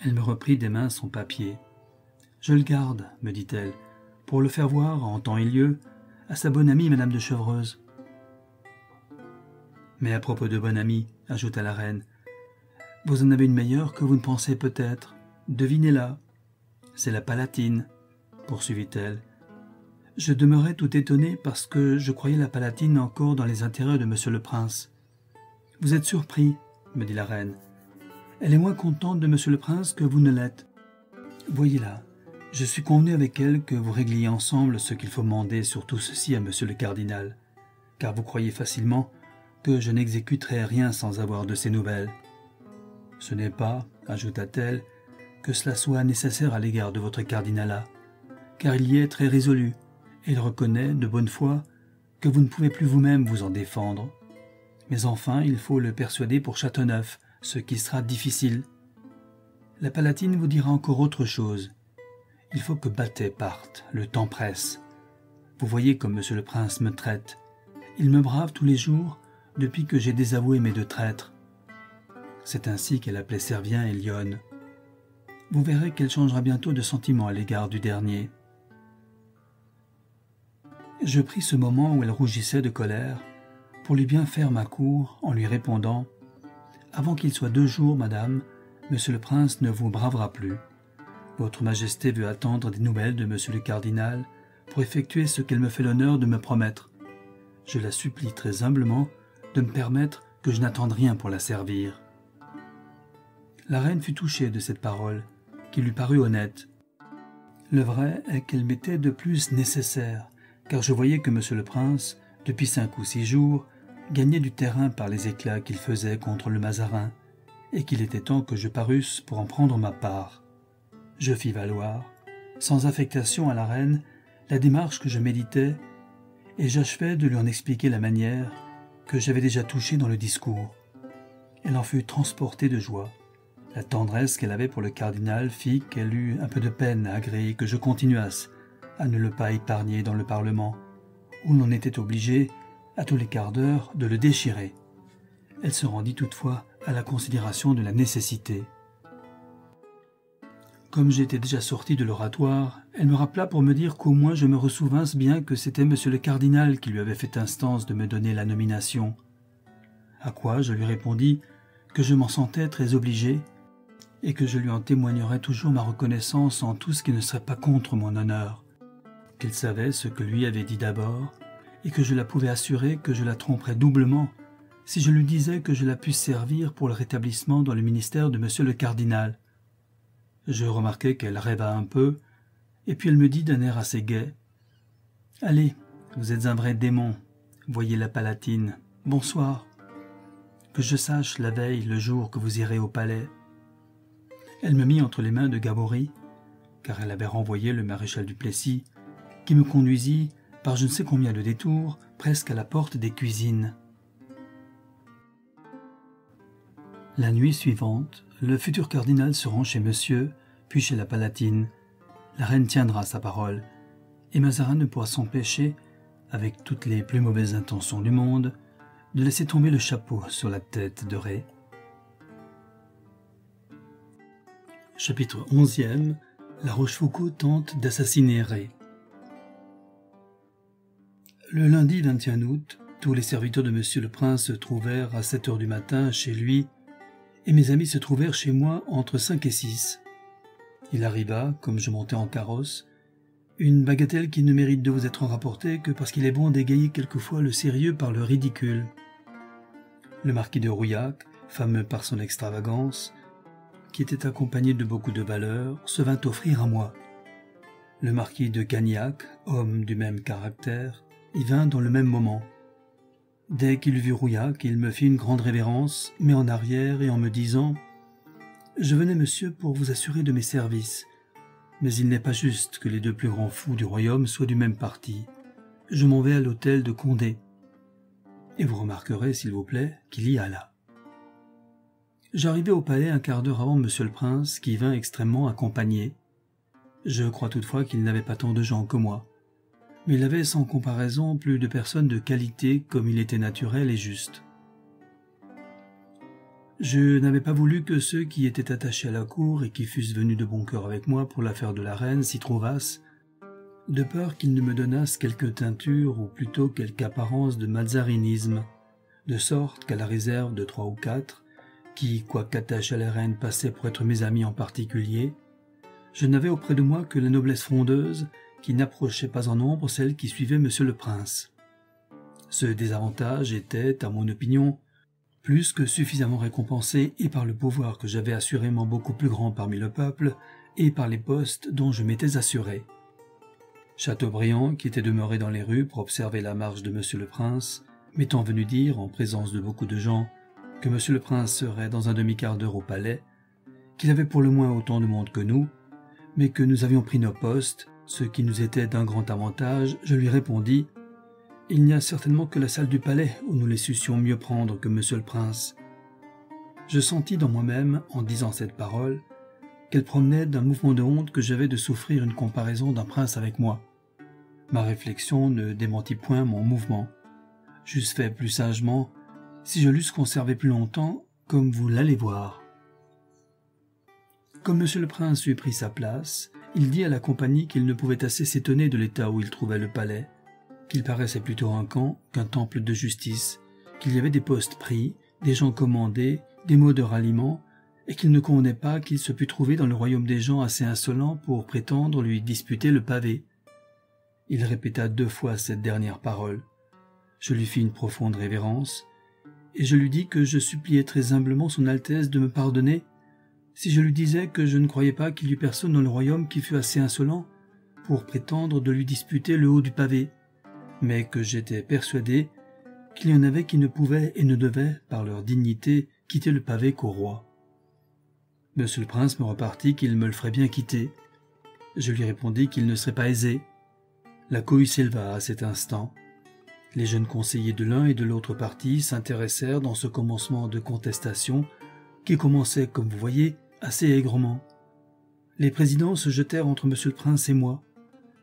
Elle me reprit des mains son papier. « Je le garde, me dit-elle, pour le faire voir, en temps et lieu, à sa bonne amie madame de Chevreuse. »« Mais à propos de bonne amie, ajouta la reine, vous en avez une meilleure que vous ne pensez peut-être. Devinez-la. C'est la Palatine, poursuivit-elle. Je demeurai tout étonné parce que je croyais la Palatine encore dans les intérêts de monsieur le prince. Vous êtes surpris, me dit la reine. Elle est moins contente de monsieur le prince que vous ne l'êtes. Voyez-la, je suis convenu avec elle que vous régliez ensemble ce qu'il faut demander sur tout ceci à monsieur le cardinal, car vous croyez facilement que je n'exécuterai rien sans avoir de ses nouvelles. Ce n'est pas, ajouta-t-elle, que cela soit nécessaire à l'égard de votre cardinalat, car il y est très résolu, et il reconnaît, de bonne foi, que vous ne pouvez plus vous-même vous en défendre. Mais enfin, il faut le persuader pour Châteauneuf, ce qui sera difficile. La Palatine vous dira encore autre chose. Il faut que Battet parte, le temps presse. Vous voyez comme monsieur le prince me traite. Il me brave tous les jours, depuis que j'ai désavoué mes deux traîtres. C'est ainsi qu'elle appelait Servien et Lyonne. Vous verrez qu'elle changera bientôt de sentiment à l'égard du dernier. Je pris ce moment où elle rougissait de colère pour lui bien faire ma cour en lui répondant « Avant qu'il soit 2 jours, madame, monsieur le prince ne vous bravera plus. Votre majesté veut attendre des nouvelles de monsieur le cardinal pour effectuer ce qu'elle me fait l'honneur de me promettre. Je la supplie très humblement de me permettre que je n'attende rien pour la servir. » La reine fut touchée de cette parole, qui lui parut honnête. Le vrai est qu'elle m'était de plus nécessaire, car je voyais que monsieur le prince, depuis 5 ou 6 jours, gagnait du terrain par les éclats qu'il faisait contre le Mazarin, et qu'il était temps que je parusse pour en prendre ma part. Je fis valoir, sans affectation à la reine, la démarche que je méditais, et j'achevai de lui en expliquer la manière que j'avais déjà touchée dans le discours. Elle en fut transportée de joie. La tendresse qu'elle avait pour le cardinal fit qu'elle eut un peu de peine à agréer que je continuasse à ne le pas épargner dans le Parlement, où l'on était obligé, à tous les quarts d'heure, de le déchirer. Elle se rendit toutefois à la considération de la nécessité. Comme j'étais déjà sorti de l'oratoire, elle me rappela pour me dire qu'au moins je me ressouvinsse bien que c'était monsieur le cardinal qui lui avait fait instance de me donner la nomination. À quoi je lui répondis que je m'en sentais très obligé et que je lui en témoignerais toujours ma reconnaissance en tout ce qui ne serait pas contre mon honneur, qu'elle savait ce que lui avait dit d'abord et que je la pouvais assurer que je la tromperais doublement si je lui disais que je la pusse servir pour le rétablissement dans le ministère de monsieur le cardinal. Je remarquai qu'elle rêva un peu, et puis elle me dit d'un air assez gai : « Allez, vous êtes un vrai démon, voyez la Palatine, bonsoir. Que je sache la veille, le jour que vous irez au palais. » Elle me mit entre les mains de Gabory, car elle avait renvoyé le maréchal Duplessis, qui me conduisit, par je ne sais combien de détours, presque à la porte des cuisines. La nuit suivante, le futur cardinal se rend chez monsieur, puis chez la Palatine. La reine tiendra sa parole, et Mazarin ne pourra s'empêcher, avec toutes les plus mauvaises intentions du monde, de laisser tomber le chapeau sur la tête de Ré. Chapitre 11e. La Rochefoucauld tente d'assassiner Ré. Le lundi 21 août, tous les serviteurs de monsieur le prince se trouvèrent à 7 heures du matin chez lui, et mes amis se trouvèrent chez moi entre 5 et 6. Il arriva, comme je montais en carrosse, une bagatelle qui ne mérite de vous être rapportée que parce qu'il est bon d'égayer quelquefois le sérieux par le ridicule. Le marquis de Rouillac, fameux par son extravagance, qui était accompagné de beaucoup de valeur, se vint offrir à moi. Le marquis de Cagnac, homme du même caractère, y vint dans le même moment. Dès qu'il vit Rouillac, il me fit une grande révérence, mais en arrière et en me disant « Je venais, monsieur, pour vous assurer de mes services, mais il n'est pas juste que les deux plus grands fous du royaume soient du même parti. Je m'en vais à l'hôtel de Condé. » Et vous remarquerez, s'il vous plaît, qu'il y alla. J'arrivai au palais un quart d'heure avant monsieur le prince, qui vint extrêmement accompagné. Je crois toutefois qu'il n'avait pas tant de gens que moi, mais il avait sans comparaison plus de personnes de qualité comme il était naturel et juste. Je n'avais pas voulu que ceux qui étaient attachés à la cour et qui fussent venus de bon cœur avec moi pour l'affaire de la reine s'y trouvassent, de peur qu'ils ne me donnassent quelque teinture ou plutôt quelque apparence de mazarinisme, de sorte qu'à la réserve de 3 ou 4, qui, quoique attachés à la reine, passaient pour être mes amis en particulier, je n'avais auprès de moi que la noblesse frondeuse qui n'approchait pas en nombre celle qui suivait monsieur le prince. Ce désavantage était, à mon opinion, plus que suffisamment récompensé et par le pouvoir que j'avais assurément beaucoup plus grand parmi le peuple et par les postes dont je m'étais assuré. Chateaubriand, qui était demeuré dans les rues pour observer la marche de monsieur le prince, m'étant venu dire, en présence de beaucoup de gens, que monsieur le prince serait dans un demi-quart d'heure au palais, qu'il avait pour le moins autant de monde que nous, mais que nous avions pris nos postes, ce qui nous était d'un grand avantage, je lui répondis « Il n'y a certainement que la salle du palais où nous les sussions mieux prendre que monsieur le prince. » Je sentis dans moi-même, en disant cette parole, qu'elle promenait d'un mouvement de honte que j'avais de souffrir une comparaison d'un prince avec moi. Ma réflexion ne démentit point mon mouvement. J'eusse fait plus sagement, si je l'eusse conservé plus longtemps, comme vous l'allez voir. Comme monsieur le prince eut pris sa place, il dit à la compagnie qu'il ne pouvait assez s'étonner de l'état où il trouvait le palais, qu'il paraissait plutôt un camp qu'un temple de justice, qu'il y avait des postes pris, des gens commandés, des mots de ralliement, et qu'il ne convenait pas qu'il se pût trouver dans le royaume des gens assez insolents pour prétendre lui disputer le pavé. Il répéta 2 fois cette dernière parole. Je lui fis une profonde révérence, et je lui dis que je suppliais très humblement son Altesse de me pardonner si je lui disais que je ne croyais pas qu'il y eût personne dans le royaume qui fût assez insolent pour prétendre de lui disputer le haut du pavé, mais que j'étais persuadé qu'il y en avait qui ne pouvaient et ne devaient, par leur dignité, quitter le pavé qu'au roi. Monsieur le prince me repartit qu'il me le ferait bien quitter. Je lui répondis qu'il ne serait pas aisé. La cohue s'éleva à cet instant. Les jeunes conseillers de l'un et de l'autre parti s'intéressèrent dans ce commencement de contestation qui commençait, comme vous voyez, assez aigrement. Les présidents se jetèrent entre monsieur le prince et moi.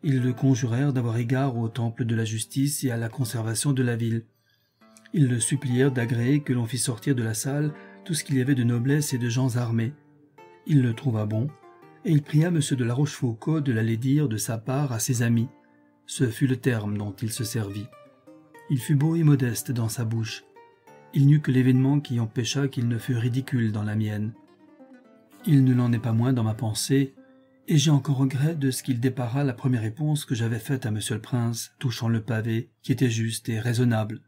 Ils le conjurèrent d'avoir égard au temple de la justice et à la conservation de la ville. Ils le supplièrent d'agréer que l'on fît sortir de la salle tout ce qu'il y avait de noblesse et de gens armés. Il le trouva bon, et il pria M. de la Rochefoucauld de l'aller dire de sa part à ses amis. Ce fut le terme dont il se servit. Il fut beau et modeste dans sa bouche. Il n'eut que l'événement qui empêcha qu'il ne fût ridicule dans la mienne. Il ne l'en est pas moins dans ma pensée, et j'ai encore regret de ce qu'il dépara la première réponse que j'avais faite à M. le Prince, touchant le pavé, qui était juste et raisonnable.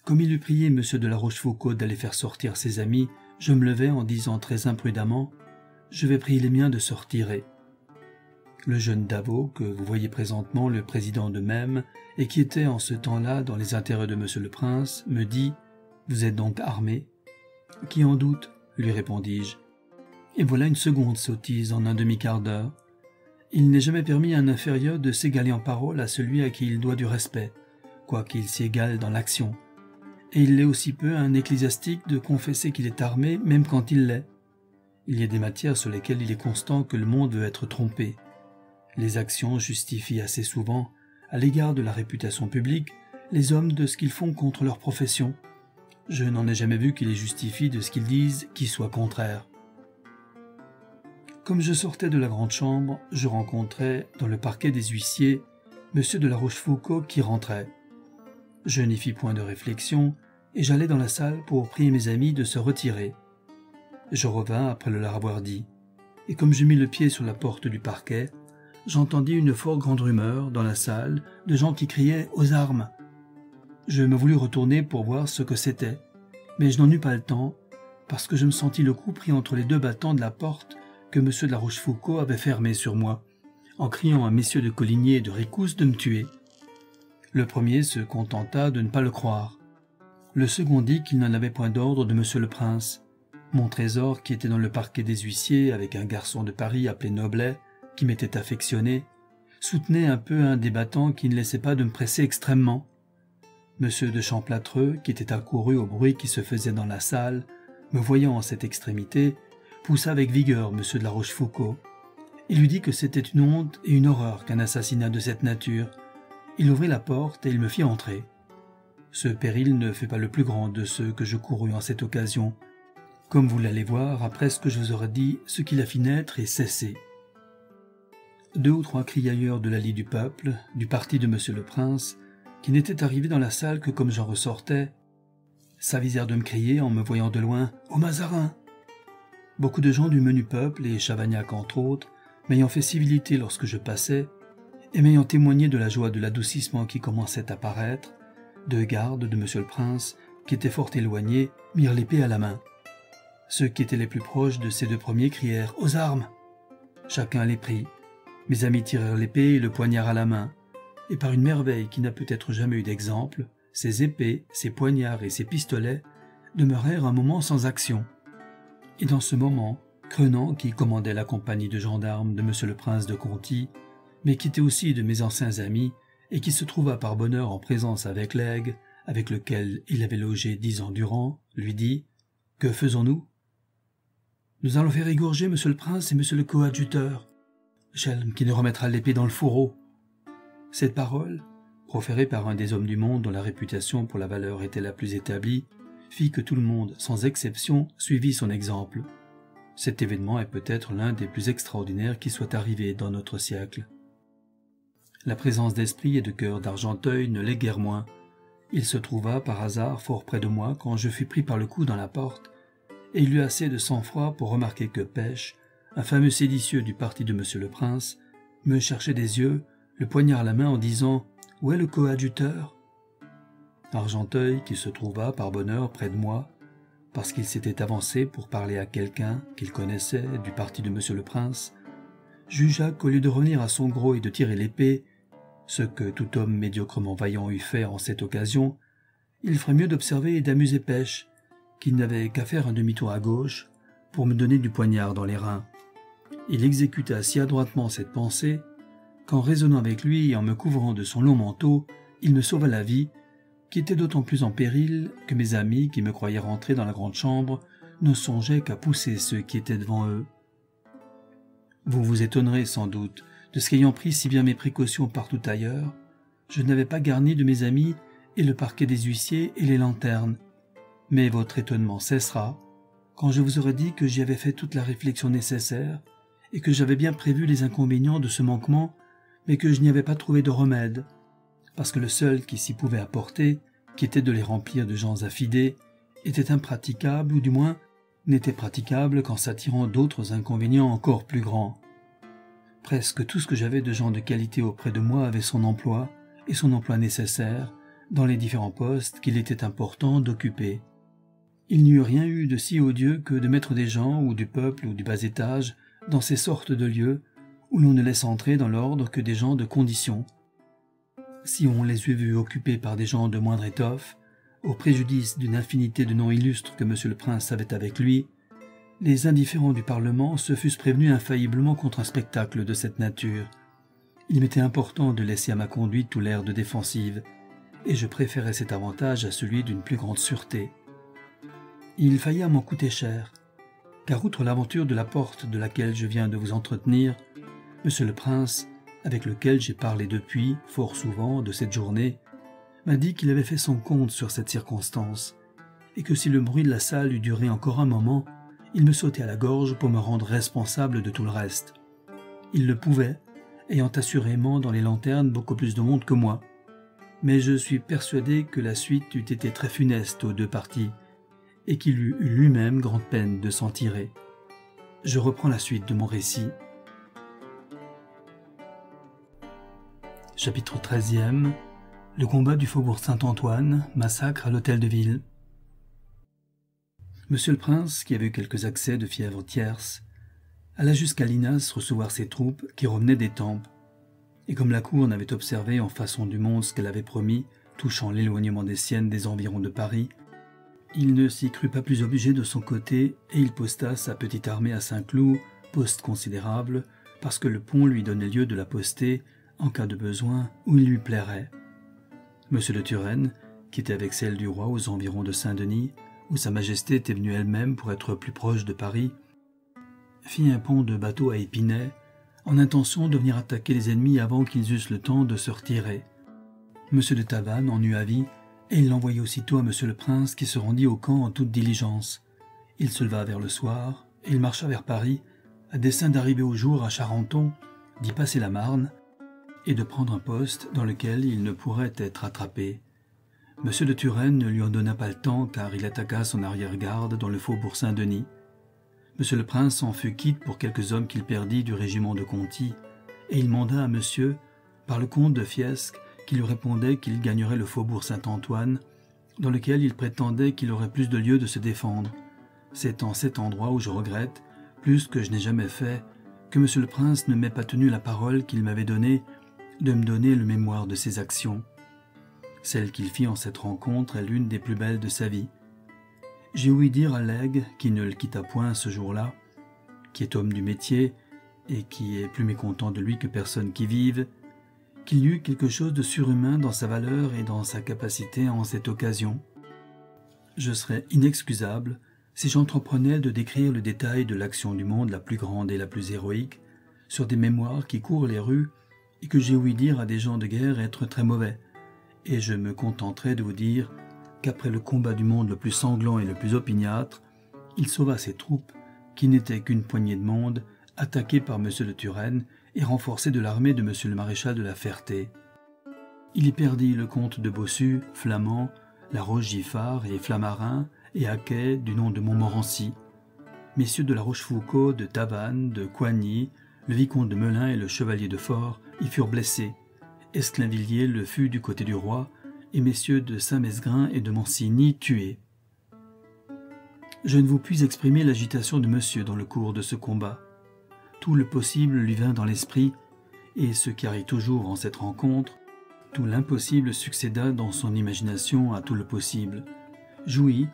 Comme il eut prié M. de la Rochefoucauld d'aller faire sortir ses amis, je me levai en disant très imprudemment « Je vais prier les miens de se retirer ». Le jeune Davot, que vous voyez présentement le président de même, et qui était en ce temps-là dans les intérêts de M. le Prince, me dit « Vous êtes donc armé ?»« Qui en doute ?» lui répondis-je. Et voilà une seconde sottise en un demi-quart d'heure. Il n'est jamais permis à un inférieur de s'égaler en parole à celui à qui il doit du respect, quoiqu'il s'y égale dans l'action. Et il l'est aussi peu à un ecclésiastique de confesser qu'il est armé, même quand il l'est. Il y a des matières sur lesquelles il est constant que le monde veut être trompé. Les actions justifient assez souvent, à l'égard de la réputation publique, les hommes de ce qu'ils font contre leur profession. Je n'en ai jamais vu qui les justifie de ce qu'ils disent qui soit contraire. Comme je sortais de la grande chambre, je rencontrai, dans le parquet des huissiers, M. de la Rochefoucauld qui rentrait. Je n'y fis point de réflexion, et j'allai dans la salle pour prier mes amis de se retirer. Je revins après le leur avoir dit, et comme je mis le pied sur la porte du parquet, j'entendis une fort grande rumeur dans la salle de gens qui criaient « aux armes ». Je me voulus retourner pour voir ce que c'était, mais je n'en eus pas le temps, parce que je me sentis le cou pris entre les deux battants de la porte que M. de la Rochefoucauld avait fermée sur moi, en criant à messieurs de Coligny et de Ricousse de me tuer. Le premier se contenta de ne pas le croire. Le second dit qu'il n'en avait point d'ordre de M. le Prince. Mon trésor, qui était dans le parquet des huissiers avec un garçon de Paris appelé Noblet, qui m'était affectionné, soutenait un peu un des battants qui ne laissait pas de me presser extrêmement. M. de Champlâtreux, qui était accouru au bruit qui se faisait dans la salle, me voyant en cette extrémité, poussa avec vigueur M. de la Rochefoucauld. Il lui dit que c'était une honte et une horreur qu'un assassinat de cette nature. Il ouvrit la porte et il me fit entrer. Ce péril ne fut pas le plus grand de ceux que je courus en cette occasion. Comme vous l'allez voir, après ce que je vous aurai dit, ce qui la fit naître est cessé. 2 ou 3 criailleurs de la Ligue du peuple, du parti de M. le Prince, qui n'étaient arrivés dans la salle que comme j'en ressortais, s'avisèrent de me crier en me voyant de loin « Au Mazarin !» Beaucoup de gens du menu peuple, et Chavagnac entre autres, m'ayant fait civilité lorsque je passais, et m'ayant témoigné de la joie de l'adoucissement qui commençait à paraître, 2 gardes de M. le Prince, qui étaient fort éloignés, mirent l'épée à la main. Ceux qui étaient les plus proches de ces 2 premiers crièrent « Aux armes !» Chacun les prit. Mes amis tirèrent l'épée et le poignard à la main, et par une merveille qui n'a peut-être jamais eu d'exemple, ces épées, ces poignards et ces pistolets demeurèrent un moment sans action. Et dans ce moment, Crenant, qui commandait la compagnie de gendarmes de M. le Prince de Conti, mais qui était aussi de mes anciens amis, et qui se trouva par bonheur en présence avec l'aigle, avec lequel il avait logé 10 ans durant, lui dit « Que faisons-nous »« Nous allons faire égorger M. le Prince et M. le coadjuteur. Chelm qui ne remettra l'épée dans le fourreau. » Cette parole, proférée par un des hommes du monde dont la réputation pour la valeur était la plus établie, fit que tout le monde, sans exception, suivit son exemple. Cet événement est peut-être l'un des plus extraordinaires qui soit arrivé dans notre siècle. La présence d'esprit et de cœur d'Argenteuil ne l'est guère moins. Il se trouva par hasard fort près de moi quand je fus pris par le cou dans la porte, et il eut assez de sang-froid pour remarquer que Pêche, un fameux séditieux du parti de M. le Prince, me cherchait des yeux, le poignard à la main en disant « Où est le coadjuteur ?» Argenteuil, qui se trouva par bonheur près de moi, parce qu'il s'était avancé pour parler à quelqu'un qu'il connaissait du parti de M. le Prince, jugea qu'au lieu de revenir à son gros et de tirer l'épée, ce que tout homme médiocrement vaillant eût fait en cette occasion, il ferait mieux d'observer Damus Pêche, qu'il n'avait qu'à faire un demi-tour à gauche pour me donner du poignard dans les reins. Il exécuta si adroitement cette pensée qu'en raisonnant avec lui et en me couvrant de son long manteau, il me sauva la vie, qui était d'autant plus en péril que mes amis, qui me croyaient rentrer dans la grande chambre, ne songeaient qu'à pousser ceux qui étaient devant eux. Vous vous étonnerez sans doute de ce qu'ayant pris si bien mes précautions partout ailleurs, je n'avais pas garni de mes amis et le parquet des huissiers et les lanternes. Mais votre étonnement cessera quand je vous aurai dit que j'y avais fait toute la réflexion nécessaire et que j'avais bien prévu les inconvénients de ce manquement, mais que je n'y avais pas trouvé de remède, parce que le seul qui s'y pouvait apporter, qui était de les remplir de gens affidés, était impraticable, ou du moins n'était praticable qu'en s'attirant d'autres inconvénients encore plus grands. Presque tout ce que j'avais de gens de qualité auprès de moi avait son emploi, et son emploi nécessaire, dans les différents postes qu'il était important d'occuper. Il n'y eut rien eu de si odieux que de mettre des gens, ou du peuple, ou du bas étage, dans ces sortes de lieux, où l'on ne laisse entrer dans l'ordre que des gens de condition. Si on les eût vus occupés par des gens de moindre étoffe, au préjudice d'une infinité de noms illustres que monsieur le prince avait avec lui, les indifférents du Parlement se fussent prévenus infailliblement contre un spectacle de cette nature. Il m'était important de laisser à ma conduite tout l'air de défensive, et je préférais cet avantage à celui d'une plus grande sûreté. Il faillit m'en coûter cher, car outre l'aventure de la porte de laquelle je viens de vous entretenir, monsieur le prince, avec lequel j'ai parlé depuis, fort souvent, de cette journée, m'a dit qu'il avait fait son compte sur cette circonstance, et que si le bruit de la salle eût duré encore un moment, il me sautait à la gorge pour me rendre responsable de tout le reste. Il le pouvait, ayant assurément dans les lanternes beaucoup plus de monde que moi, mais je suis persuadé que la suite eût été très funeste aux deux parties, et qu'il eût eu lui-même grande peine de s'en tirer. Je reprends la suite de mon récit. Chapitre 13e. Le combat du faubourg Saint-Antoine, massacre à l'hôtel de ville. Monsieur le prince, qui avait eu quelques accès de fièvre tierce, alla jusqu'à Linas recevoir ses troupes qui revenaient des tempes, et comme la cour n'avait observé en façon du monde ce qu'elle avait promis, touchant l'éloignement des siennes des environs de Paris, il ne s'y crut pas plus obligé de son côté, et il posta sa petite armée à Saint-Cloud, poste considérable, parce que le pont lui donnait lieu de la poster, en cas de besoin, où il lui plairait. Monsieur de Turenne, qui était avec celle du roi aux environs de Saint-Denis, où sa majesté était venue elle-même pour être plus proche de Paris, fit un pont de bateaux à Épinay, en intention de venir attaquer les ennemis avant qu'ils eussent le temps de se retirer. Monsieur de Tavannes en eut avis, et il l'envoya aussitôt à monsieur le prince qui se rendit au camp en toute diligence. Il se leva vers le soir, et il marcha vers Paris, à dessein d'arriver au jour à Charenton, d'y passer la Marne, et de prendre un poste dans lequel il ne pourrait être attrapé. Monsieur de Turenne ne lui en donna pas le temps, car il attaqua son arrière-garde dans le faubourg Saint-Denis. Monsieur le prince en fut quitte pour quelques hommes qu'il perdit du régiment de Conti, et il manda à monsieur, par le comte de Fiesque, qui lui répondait qu'il gagnerait le faubourg Saint-Antoine, dans lequel il prétendait qu'il aurait plus de lieu de se défendre. C'est en cet endroit où je regrette, plus que je n'ai jamais fait, que monsieur le prince ne m'ait pas tenu la parole qu'il m'avait donnée de me donner le mémoire de ses actions. Celle qu'il fit en cette rencontre est l'une des plus belles de sa vie. J'ai ouï dire à Laigle, qui ne le quitta point ce jour-là, qui est homme du métier et qui est plus mécontent de lui que personne qui vive, qu'il y eut quelque chose de surhumain dans sa valeur et dans sa capacité en cette occasion. Je serais inexcusable si j'entreprenais de décrire le détail de l'action du monde la plus grande et la plus héroïque sur des mémoires qui courent les rues et que j'ai ouï dire à des gens de guerre être très mauvais, et je me contenterai de vous dire qu'après le combat du monde le plus sanglant et le plus opiniâtre, il sauva ses troupes, qui n'étaient qu'une poignée de monde, attaquées par M. de Turenne et renforcées de l'armée de M. le maréchal de la Ferté. Il y perdit le comte de Bossu, Flamand, la Roche-Giffard et Flammarion, et Haquet du nom de Montmorency. Messieurs de la Rochefoucauld, de Tavannes, de Coigny, le vicomte de Melun et le chevalier de Fort y furent blessés. Esclainvilliers le fut du côté du roi, et messieurs de Saint-Mesgrin et de Mancini tués. Je ne vous puis exprimer l'agitation de monsieur dans le cours de ce combat. Tout le possible lui vint dans l'esprit, et ce qui arrive toujours en cette rencontre, Tout l'impossible succéda dans son imagination à tout le possible. Jouy,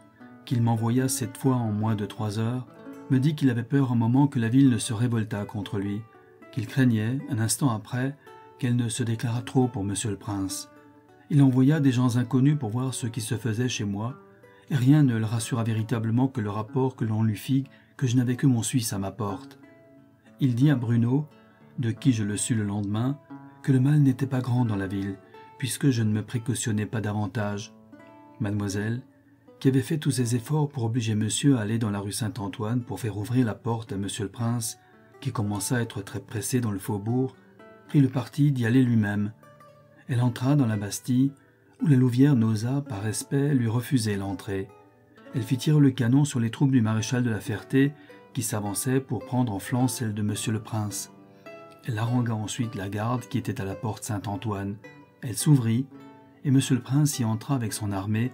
qu'il m'envoya cette fois en moins de 3 heures, me dit qu'il avait peur un moment que la ville ne se révoltât contre lui, qu'il craignait, un instant après, qu'elle ne se déclarât trop pour monsieur le prince. Il envoya des gens inconnus pour voir ce qui se faisait chez moi, et rien ne le rassura véritablement que le rapport que l'on lui fit que je n'avais que mon Suisse à ma porte. Il dit à Bruno, de qui je le sus le lendemain, que le mal n'était pas grand dans la ville, puisque je ne me précautionnais pas davantage. Mademoiselle, qui avait fait tous ses efforts pour obliger monsieur à aller dans la rue Saint-Antoine pour faire ouvrir la porte à monsieur le prince, qui commença à être très pressé dans le faubourg, prit le parti d'y aller lui-même. Elle entra dans la Bastille, où la Louvière n'osa, par respect, lui refuser l'entrée. Elle fit tirer le canon sur les troupes du maréchal de la Ferté, qui s'avançaient pour prendre en flanc celle de monsieur le prince. Elle harangua ensuite la garde qui était à la porte Saint-Antoine. Elle s'ouvrit, et monsieur le prince y entra avec son armée,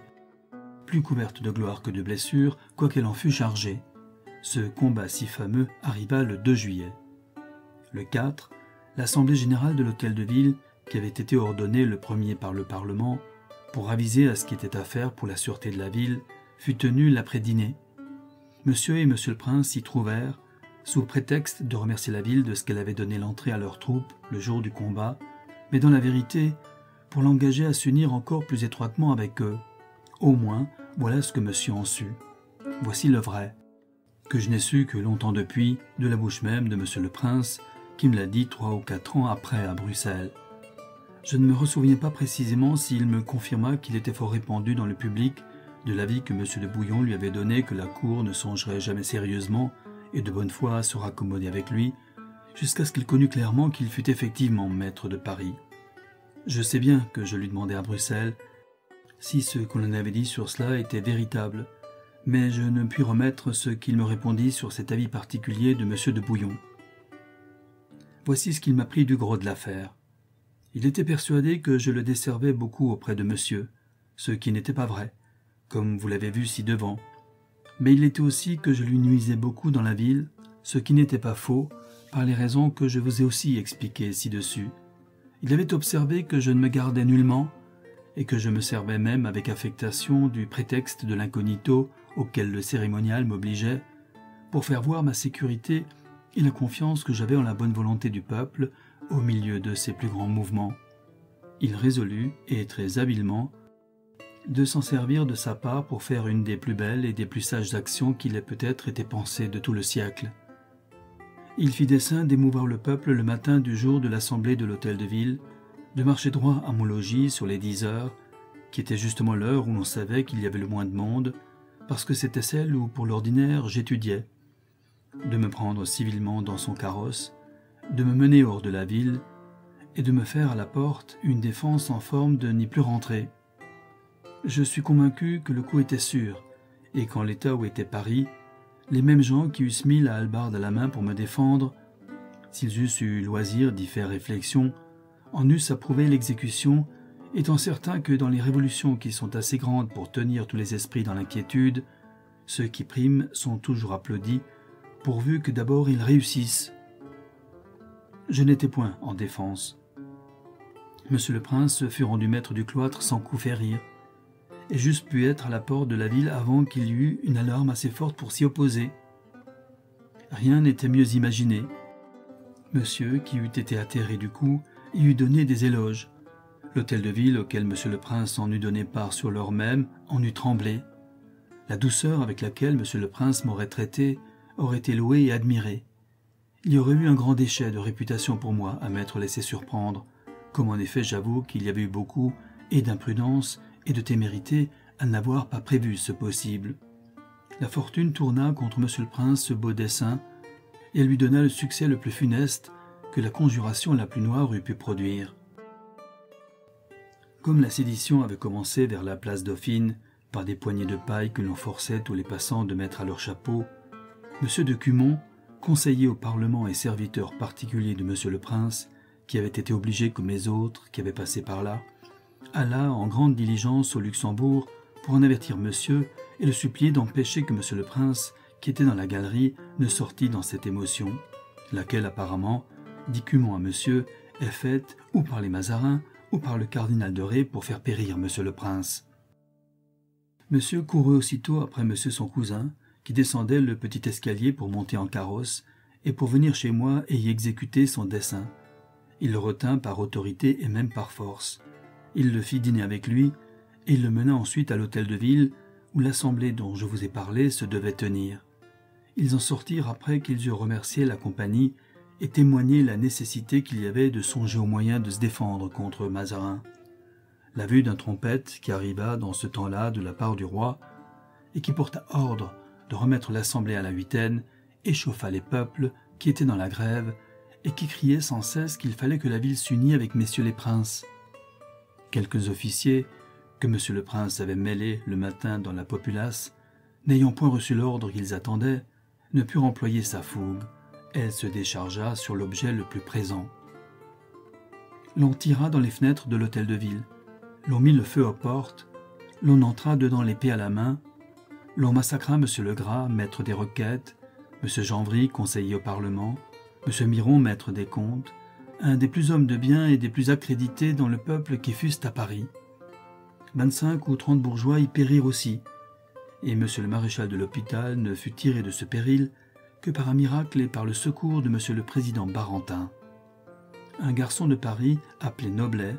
plus couverte de gloire que de blessures, quoiqu'elle en fût chargée. Ce combat si fameux arriva le 2 juillet. Le 4, l'Assemblée générale de l'Hôtel de Ville, qui avait été ordonnée le premier par le Parlement, pour aviser à ce qui était à faire pour la sûreté de la ville, fut tenue l'après-dîner. Monsieur et monsieur le prince s'y trouvèrent, sous prétexte de remercier la ville de ce qu'elle avait donné l'entrée à leurs troupes le jour du combat, mais dans la vérité, pour l'engager à s'unir encore plus étroitement avec eux. Au moins, voilà ce que monsieur en sut. Voici le vrai, que je n'ai su que longtemps depuis, de la bouche même de monsieur le prince, qui me l'a dit 3 ou 4 ans après à Bruxelles. Je ne me ressouviens pas précisément s'il me confirma qu'il était fort répandu dans le public de l'avis que monsieur de Bouillon lui avait donné que la cour ne songerait jamais sérieusement et de bonne foi à se raccommoder avec lui, jusqu'à ce qu'il connût clairement qu'il fût effectivement maître de Paris. Je sais bien que je lui demandai à Bruxelles si ce qu'on en avait dit sur cela était véritable, mais je ne puis remettre ce qu'il me répondit sur cet avis particulier de monsieur de Bouillon. Voici ce qu'il m'apprit du gros de l'affaire. Il était persuadé que je le desservais beaucoup auprès de monsieur, ce qui n'était pas vrai, comme vous l'avez vu ci-devant. Mais il était aussi que je lui nuisais beaucoup dans la ville, ce qui n'était pas faux, par les raisons que je vous ai aussi expliquées ci-dessus. Il avait observé que je ne me gardais nullement, et que je me servais même avec affectation du prétexte de l'incognito auquel le cérémonial m'obligeait, pour faire voir ma sécurité et la confiance que j'avais en la bonne volonté du peuple au milieu de ses plus grands mouvements. Il résolut, et très habilement, de s'en servir de sa part pour faire une des plus belles et des plus sages actions qu'il ait peut-être été pensé de tout le siècle. Il fit dessein d'émouvoir le peuple le matin du jour de l'assemblée de l'hôtel de ville, de marcher droit à mon logis sur les 10 heures, qui était justement l'heure où l'on savait qu'il y avait le moins de monde, parce que c'était celle où, pour l'ordinaire, j'étudiais, de me prendre civilement dans son carrosse, de me mener hors de la ville, et de me faire à la porte une défense en forme de n'y plus rentrer. Je suis convaincu que le coup était sûr, et qu'en l'état où était Paris, les mêmes gens qui eussent mis la hallebarde à la main pour me défendre, s'ils eussent eu loisir d'y faire réflexion, en eussent approuvé l'exécution, étant certains que dans les révolutions qui sont assez grandes pour tenir tous les esprits dans l'inquiétude, ceux qui priment sont toujours applaudis, pourvu que d'abord ils réussissent. Je n'étais point en défense. Monsieur le prince fut rendu maître du cloître sans coup férir, et j'eusse pu être à la porte de la ville avant qu'il y eût une alarme assez forte pour s'y opposer. Rien n'était mieux imaginé. Monsieur, qui eût été atterré du coup, y eût donné des éloges. L'hôtel de ville auquel monsieur le prince en eût donné part sur l'heure même en eût tremblé. La douceur avec laquelle monsieur le prince m'aurait traité aurait été louée et admirée. Il y aurait eu un grand déchet de réputation pour moi à m'être laissé surprendre, comme en effet j'avoue qu'il y avait eu beaucoup et d'imprudence et de témérité à n'avoir pas prévu ce possible. La fortune tourna contre monsieur le prince ce beau dessein, et elle lui donna le succès le plus funeste que la conjuration la plus noire eût pu produire. Comme la sédition avait commencé vers la place Dauphine, par des poignées de paille que l'on forçait tous les passants de mettre à leur chapeau, M. de Cumont, conseiller au Parlement et serviteur particulier de M. le Prince, qui avait été obligé comme les autres qui avaient passé par là, alla en grande diligence au Luxembourg pour en avertir monsieur et le supplier d'empêcher que M. le Prince, qui était dans la galerie, ne sortît dans cette émotion, laquelle apparemment, dit Cumont à monsieur, est faite ou par les Mazarins ou par le cardinal de Ré pour faire périr monsieur le prince. Monsieur courut aussitôt après monsieur son cousin, qui descendait le petit escalier pour monter en carrosse et pour venir chez moi et y exécuter son dessein. Il le retint par autorité et même par force. Il le fit dîner avec lui et il le mena ensuite à l'hôtel de ville où l'assemblée dont je vous ai parlé se devait tenir. Ils en sortirent après qu'ils eurent remercié la compagnie et témoigné la nécessité qu'il y avait de songer aux moyens de se défendre contre Mazarin. La vue d'un trompette qui arriva dans ce temps-là de la part du roi et qui porta ordre de remettre l'assemblée à la huitaine échauffa les peuples qui étaient dans la grève et qui criaient sans cesse qu'il fallait que la ville s'unît avec messieurs les princes. Quelques officiers, que monsieur le prince avait mêlés le matin dans la populace, n'ayant point reçu l'ordre qu'ils attendaient, ne purent employer sa fougue. Elle se déchargea sur l'objet le plus présent. L'on tira dans les fenêtres de l'hôtel de ville, l'on mit le feu aux portes, l'on entra dedans l'épée à la main, l'on massacra monsieur Legras, maître des requêtes, monsieur Janvry, conseiller au Parlement, monsieur Miron, maître des comptes, un des plus hommes de bien et des plus accrédités dans le peuple qui fussent à Paris. 25 ou 30 bourgeois y périrent aussi, et monsieur le maréchal de l'hôpital ne fut tiré de ce péril que par un miracle et par le secours de monsieur le président Barentin. Un garçon de Paris, appelé Noblet,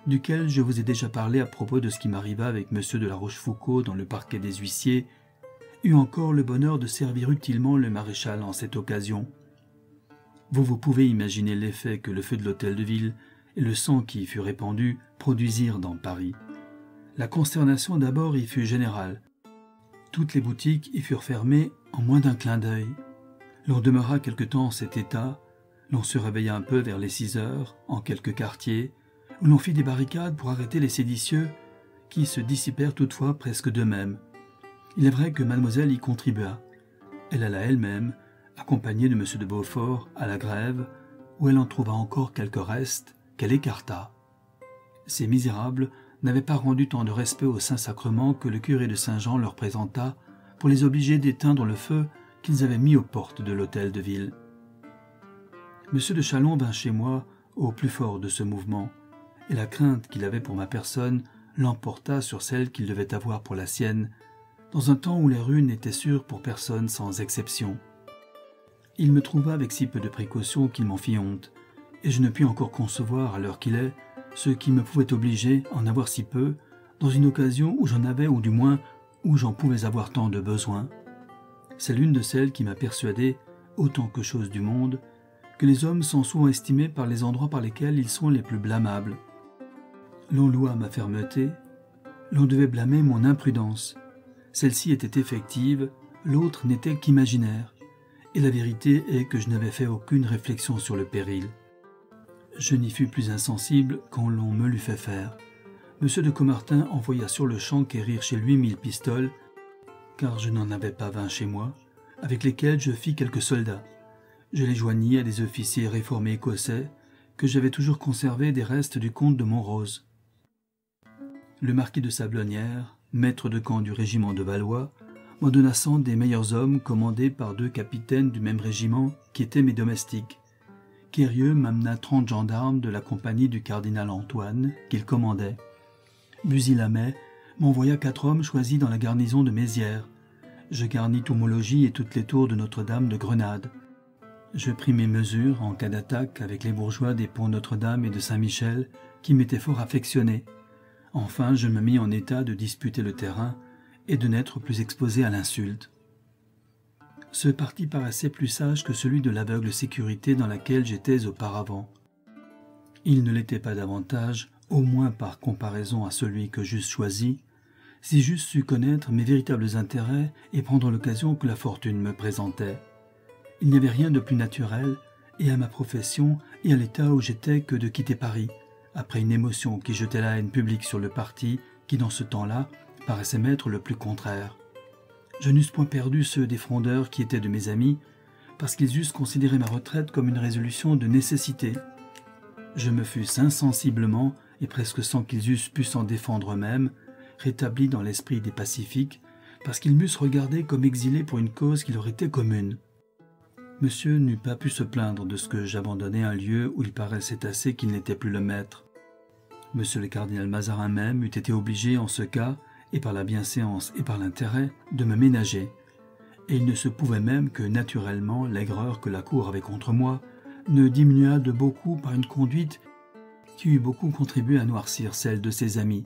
duquel je vous ai déjà parlé à propos de ce qui m'arriva avec monsieur de la Rochefoucauld dans le parquet des huissiers, eut encore le bonheur de servir utilement le maréchal en cette occasion. Vous pouvez imaginer l'effet que le feu de l'hôtel de ville et le sang qui y fut répandu produisirent dans Paris. La consternation d'abord y fut générale. Toutes les boutiques y furent fermées en moins d'un clin d'œil. L'on demeura quelque temps en cet état, l'on se réveilla un peu vers les 6 heures, en quelques quartiers, où l'on fit des barricades pour arrêter les séditieux, qui se dissipèrent toutefois presque d'eux-mêmes. Il est vrai que mademoiselle y contribua. Elle alla elle-même, accompagnée de M. de Beaufort, à la grève, où elle en trouva encore quelques restes qu'elle écarta. Ces misérables n'avaient pas rendu tant de respect au Saint-Sacrement que le curé de Saint-Jean leur présenta pour les obliger d'éteindre le feu qu'ils avaient mis aux portes de l'hôtel de ville. M. de Châlons vint chez moi au plus fort de ce mouvement, et la crainte qu'il avait pour ma personne l'emporta sur celle qu'il devait avoir pour la sienne, dans un temps où les rues n'étaient sûres pour personne sans exception. Il me trouva avec si peu de précaution qu'il m'en fit honte, et je ne puis encore concevoir, à l'heure qu'il est, ce qui me pouvait obliger à en avoir si peu, dans une occasion où j'en avais, ou du moins où j'en pouvais avoir tant de besoin. C'est l'une de celles qui m'a persuadé, autant que chose du monde, que les hommes sont souvent estimés par les endroits par lesquels ils sont les plus blâmables. L'on loua ma fermeté, l'on devait blâmer mon imprudence. Celle-ci était effective, l'autre n'était qu'imaginaire, et la vérité est que je n'avais fait aucune réflexion sur le péril. Je n'y fus plus insensible quand l'on me l'eut fait faire. M. de Caumartin envoya sur le champ quérir chez lui 1000 pistoles, car je n'en avais pas 20 chez moi, avec lesquels je fis quelques soldats. Je les joignis à des officiers réformés écossais, que j'avais toujours conservés des restes du comte de Montrose. Le marquis de Sablonnières, maître de camp du régiment de Valois, m'en donna 100 des meilleurs hommes commandés par 2 capitaines du même régiment qui étaient mes domestiques. Quérieux m'amena 30 gendarmes de la compagnie du cardinal Antoine qu'il commandait. Buzy-Lamet m'envoya 4 hommes choisis dans la garnison de Mézières. Je garnis tout mon logis et toutes les tours de Notre-Dame de Grenade. Je pris mes mesures en cas d'attaque avec les bourgeois des ponts Notre-Dame et de Saint-Michel qui m'étaient fort affectionnés. Enfin, je me mis en état de disputer le terrain et de n'être plus exposé à l'insulte. Ce parti paraissait plus sage que celui de l'aveugle sécurité dans laquelle j'étais auparavant. Il ne l'était pas davantage, au moins par comparaison à celui que j'eusse choisi, si j'eusse su connaître mes véritables intérêts et prendre l'occasion que la fortune me présentait. Il n'y avait rien de plus naturel, et à ma profession et à l'état où j'étais, que de quitter Paris, après une émotion qui jetait la haine publique sur le parti qui, dans ce temps-là, paraissait m'être le plus contraire. Je n'eusse point perdu ceux des frondeurs qui étaient de mes amis, parce qu'ils eussent considéré ma retraite comme une résolution de nécessité. Je me fusse insensiblement, et presque sans qu'ils eussent pu s'en défendre eux-mêmes, rétabli dans l'esprit des pacifiques, parce qu'ils m'eussent regardé comme exilé pour une cause qui leur était commune. Monsieur n'eût pas pu se plaindre de ce que j'abandonnais un lieu où il paraissait assez qu'il n'était plus le maître. Monsieur le cardinal Mazarin même eût été obligé en ce cas, et par la bienséance et par l'intérêt, de me ménager. Et il ne se pouvait même que naturellement l'aigreur que la cour avait contre moi ne diminuât de beaucoup par une conduite qui eût beaucoup contribué à noircir celle de ses amis.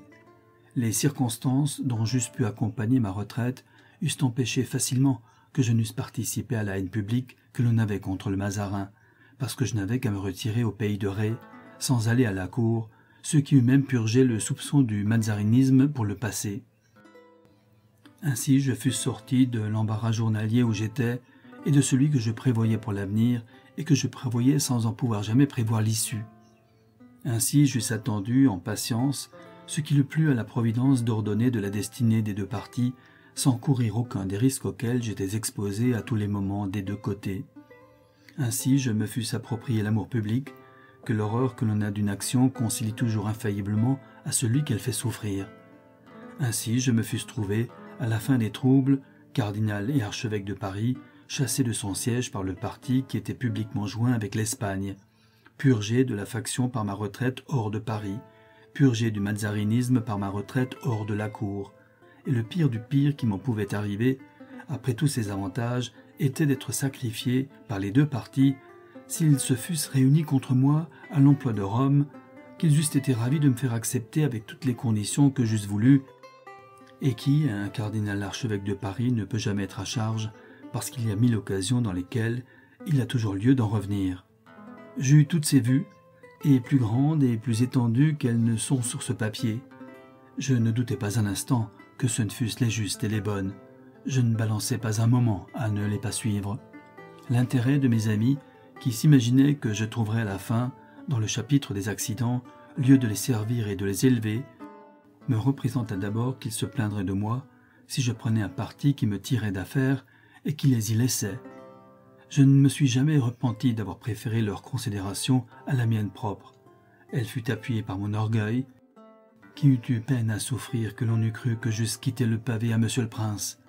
Les circonstances dont j'eusse pu accompagner ma retraite eussent empêché facilement que je n'eusse participé à la haine publique que l'on avait contre le Mazarin, parce que je n'avais qu'à me retirer au pays de Ré, sans aller à la cour, ce qui eût même purgé le soupçon du mazarinisme pour le passé. Ainsi je fus sorti de l'embarras journalier où j'étais, et de celui que je prévoyais pour l'avenir, et que je prévoyais sans en pouvoir jamais prévoir l'issue. Ainsi j'eusse attendu, en patience, ce qu'il eût plu à la Providence d'ordonner de la destinée des deux parties, sans courir aucun des risques auxquels j'étais exposé à tous les moments des deux côtés. Ainsi je me fusse approprié l'amour public, que l'horreur que l'on a d'une action concilie toujours infailliblement à celui qu'elle fait souffrir. Ainsi je me fusse trouvé, à la fin des troubles, cardinal et archevêque de Paris, chassé de son siège par le parti qui était publiquement joint avec l'Espagne, purgé de la faction par ma retraite hors de Paris, purgé du mazarinisme par ma retraite hors de la cour, et le pire du pire qui m'en pouvait arriver, après tous ces avantages, était d'être sacrifié par les deux partis s'ils se fussent réunis contre moi à l'emploi de Rome, qu'ils eussent été ravis de me faire accepter avec toutes les conditions que j'eusse voulu, et qui, un cardinal archevêque de Paris ne peut jamais être à charge, parce qu'il y a 1000 occasions dans lesquelles il a toujours lieu d'en revenir. J'ai eu toutes ces vues, et plus grandes et plus étendues qu'elles ne sont sur ce papier. Je ne doutais pas un instant que ce ne fussent les justes et les bonnes. Je ne balançais pas un moment à ne les pas suivre. L'intérêt de mes amis, qui s'imaginaient que je trouverais à la fin, dans le chapitre des accidents, lieu de les servir et de les élever, me représenta d'abord qu'ils se plaindraient de moi si je prenais un parti qui me tirait d'affaire et qui les y laissait. Je ne me suis jamais repenti d'avoir préféré leur considération à la mienne propre. Elle fut appuyée par mon orgueil, qui eût eu peine à souffrir que l'on eût cru que j'eusse quitté le pavé à Monsieur le Prince.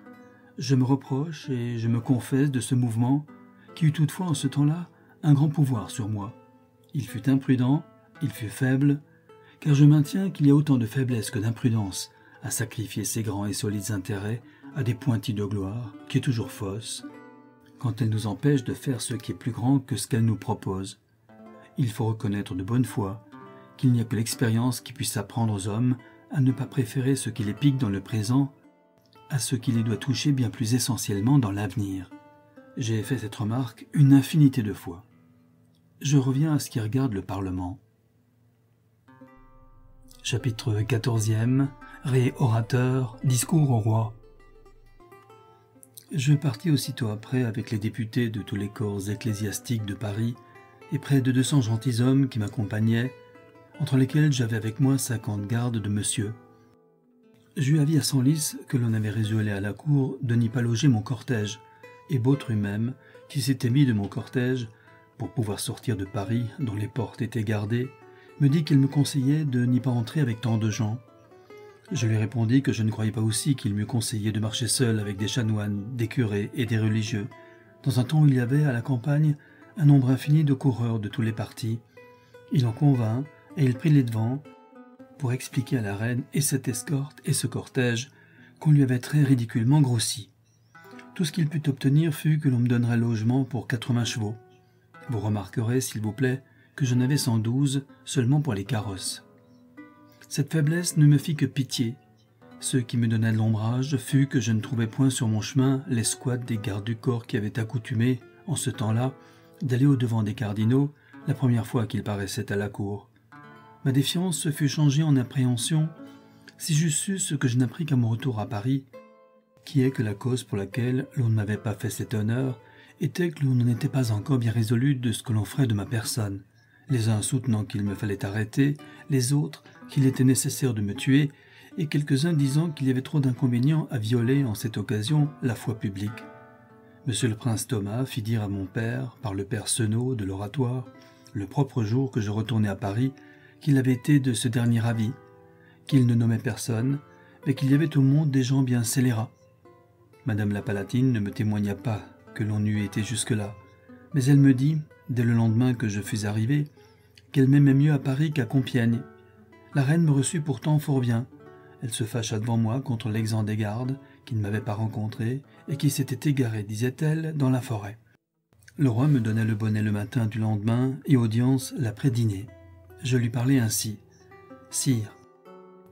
Je me reproche et je me confesse de ce mouvement qui eut toutefois en ce temps-là un grand pouvoir sur moi. Il fut imprudent, il fut faible, car je maintiens qu'il y a autant de faiblesse que d'imprudence à sacrifier ses grands et solides intérêts à des pointilles de gloire, qui est toujours fausse, quand elle nous empêche de faire ce qui est plus grand que ce qu'elle nous propose. Il faut reconnaître de bonne foi qu'il n'y a que l'expérience qui puisse apprendre aux hommes à ne pas préférer ce qui les pique dans le présent à ce qui les doit toucher bien plus essentiellement dans l'avenir. J'ai fait cette remarque une infinité de fois. Je reviens à ce qui regarde le Parlement. Chapitre 14e. Ré orateur, discours au roi. Je partis aussitôt après avec les députés de tous les corps ecclésiastiques de Paris et près de 200 gentilshommes qui m'accompagnaient, entre lesquels j'avais avec moi 50 gardes de monsieur. J'eus avis à Senlis que l'on avait résolu à la cour de n'y pas loger mon cortège, et Bautru même, qui s'était mis de mon cortège, pour pouvoir sortir de Paris, dont les portes étaient gardées, me dit qu'il me conseillait de n'y pas entrer avec tant de gens. Je lui répondis que je ne croyais pas aussi qu'il m'eût conseillé de marcher seul avec des chanoines, des curés et des religieux, dans un temps où il y avait à la campagne un nombre infini de coureurs de tous les partis. Il en convint, et il prit les devants, pour expliquer à la reine et cette escorte et ce cortège qu'on lui avait très ridiculement grossi. Tout ce qu'il put obtenir fut que l'on me donnerait logement pour 80 chevaux. Vous remarquerez, s'il vous plaît, que je n'avais 112 seulement pour les carrosses. Cette faiblesse ne me fit que pitié. Ce qui me donna de l'ombrage fut que je ne trouvais point sur mon chemin l'escouade des gardes du corps qui avaient accoutumé, en ce temps-là, d'aller au-devant des cardinaux la première fois qu'ils paraissaient à la cour. Ma défiance se fut changée en appréhension si j'eusse su ce que je n'appris qu'à mon retour à Paris, qui est que la cause pour laquelle l'on ne m'avait pas fait cet honneur était que l'on n'en était pas encore bien résolu de ce que l'on ferait de ma personne, les uns soutenant qu'il me fallait arrêter, les autres qu'il était nécessaire de me tuer, et quelques-uns disant qu'il y avait trop d'inconvénients à violer en cette occasion la foi publique. Monsieur le prince Thomas fit dire à mon père, par le père Senot de l'Oratoire, le propre jour que je retournai à Paris, qu'il avait été de ce dernier avis, qu'il ne nommait personne, mais qu'il y avait au monde des gens bien scélérats. Madame la Palatine ne me témoigna pas que l'on eût été jusque-là, mais elle me dit, dès le lendemain que je fus arrivé, qu'elle m'aimait mieux à Paris qu'à Compiègne. La reine me reçut pourtant fort bien. Elle se fâcha devant moi contre l'exempt des gardes, qui ne m'avait pas rencontré, et qui s'était égaré, disait-elle, dans la forêt. Le roi me donna le bonnet le matin du lendemain, et audience l'après-dîner. Je lui parlai ainsi. « Sire,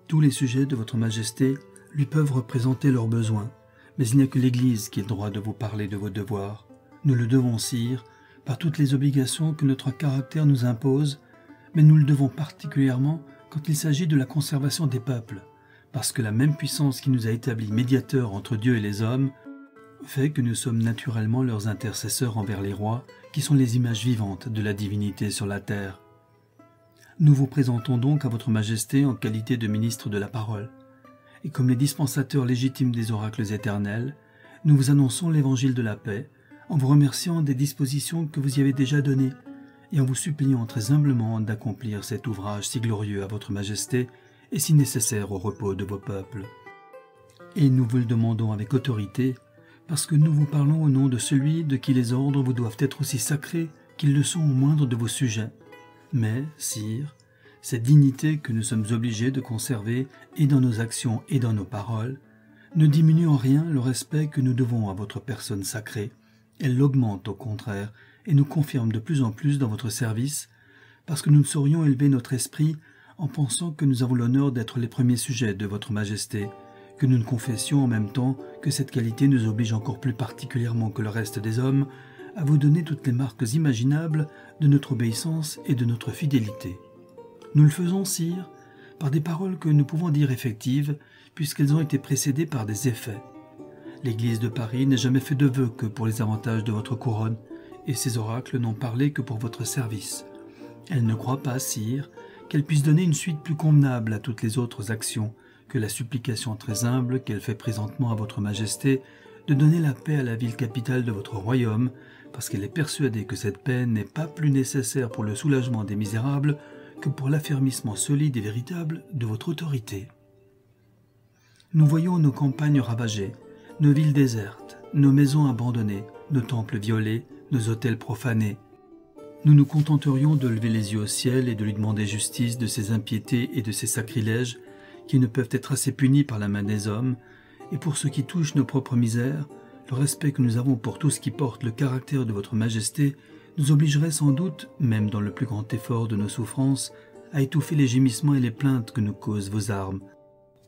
tous les sujets de votre majesté lui peuvent représenter leurs besoins, mais il n'y a que l'Église qui ait le droit de vous parler de vos devoirs. Nous le devons, sire, par toutes les obligations que notre caractère nous impose, mais nous le devons particulièrement quand il s'agit de la conservation des peuples, parce que la même puissance qui nous a établis médiateurs entre Dieu et les hommes fait que nous sommes naturellement leurs intercesseurs envers les rois, qui sont les images vivantes de la divinité sur la terre. Nous vous présentons donc à votre majesté en qualité de ministre de la parole, et comme les dispensateurs légitimes des oracles éternels, nous vous annonçons l'évangile de la paix, en vous remerciant des dispositions que vous y avez déjà données, et en vous suppliant très humblement d'accomplir cet ouvrage si glorieux à votre majesté et si nécessaire au repos de vos peuples. Et nous vous le demandons avec autorité, parce que nous vous parlons au nom de celui de qui les ordres vous doivent être aussi sacrés qu'ils le sont au moindre de vos sujets. Mais, sire, cette dignité que nous sommes obligés de conserver et dans nos actions et dans nos paroles ne diminue en rien le respect que nous devons à votre personne sacrée. Elle l'augmente au contraire et nous confirme de plus en plus dans votre service, parce que nous ne saurions élever notre esprit en pensant que nous avons l'honneur d'être les premiers sujets de votre majesté, que nous ne confessions en même temps que cette qualité nous oblige encore plus particulièrement que le reste des hommes à vous donner toutes les marques imaginables de notre obéissance et de notre fidélité. Nous le faisons, sire, par des paroles que nous pouvons dire effectives, puisqu'elles ont été précédées par des effets. L'Église de Paris n'a jamais fait de vœux que pour les avantages de votre couronne, et ses oracles n'ont parlé que pour votre service. Elle ne croit pas, sire, qu'elle puisse donner une suite plus convenable à toutes les autres actions que la supplication très humble qu'elle fait présentement à votre majesté de donner la paix à la ville capitale de votre royaume, parce qu'elle est persuadée que cette paix n'est pas plus nécessaire pour le soulagement des misérables que pour l'affermissement solide et véritable de votre autorité. Nous voyons nos campagnes ravagées, nos villes désertes, nos maisons abandonnées, nos temples violés, nos autels profanés. Nous nous contenterions de lever les yeux au ciel et de lui demander justice de ces impiétés et de ces sacrilèges qui ne peuvent être assez punis par la main des hommes, et pour ce qui touche nos propres misères, le respect que nous avons pour tout ce qui porte le caractère de votre majesté nous obligerait sans doute, même dans le plus grand effort de nos souffrances, à étouffer les gémissements et les plaintes que nous causent vos armes.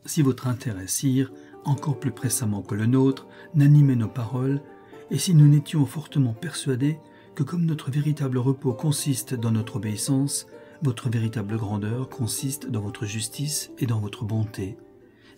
Si votre intérêt, sire, encore plus pressamment que le nôtre, n'animait nos paroles, et si nous n'étions fortement persuadés que comme notre véritable repos consiste dans notre obéissance, votre véritable grandeur consiste dans votre justice et dans votre bonté,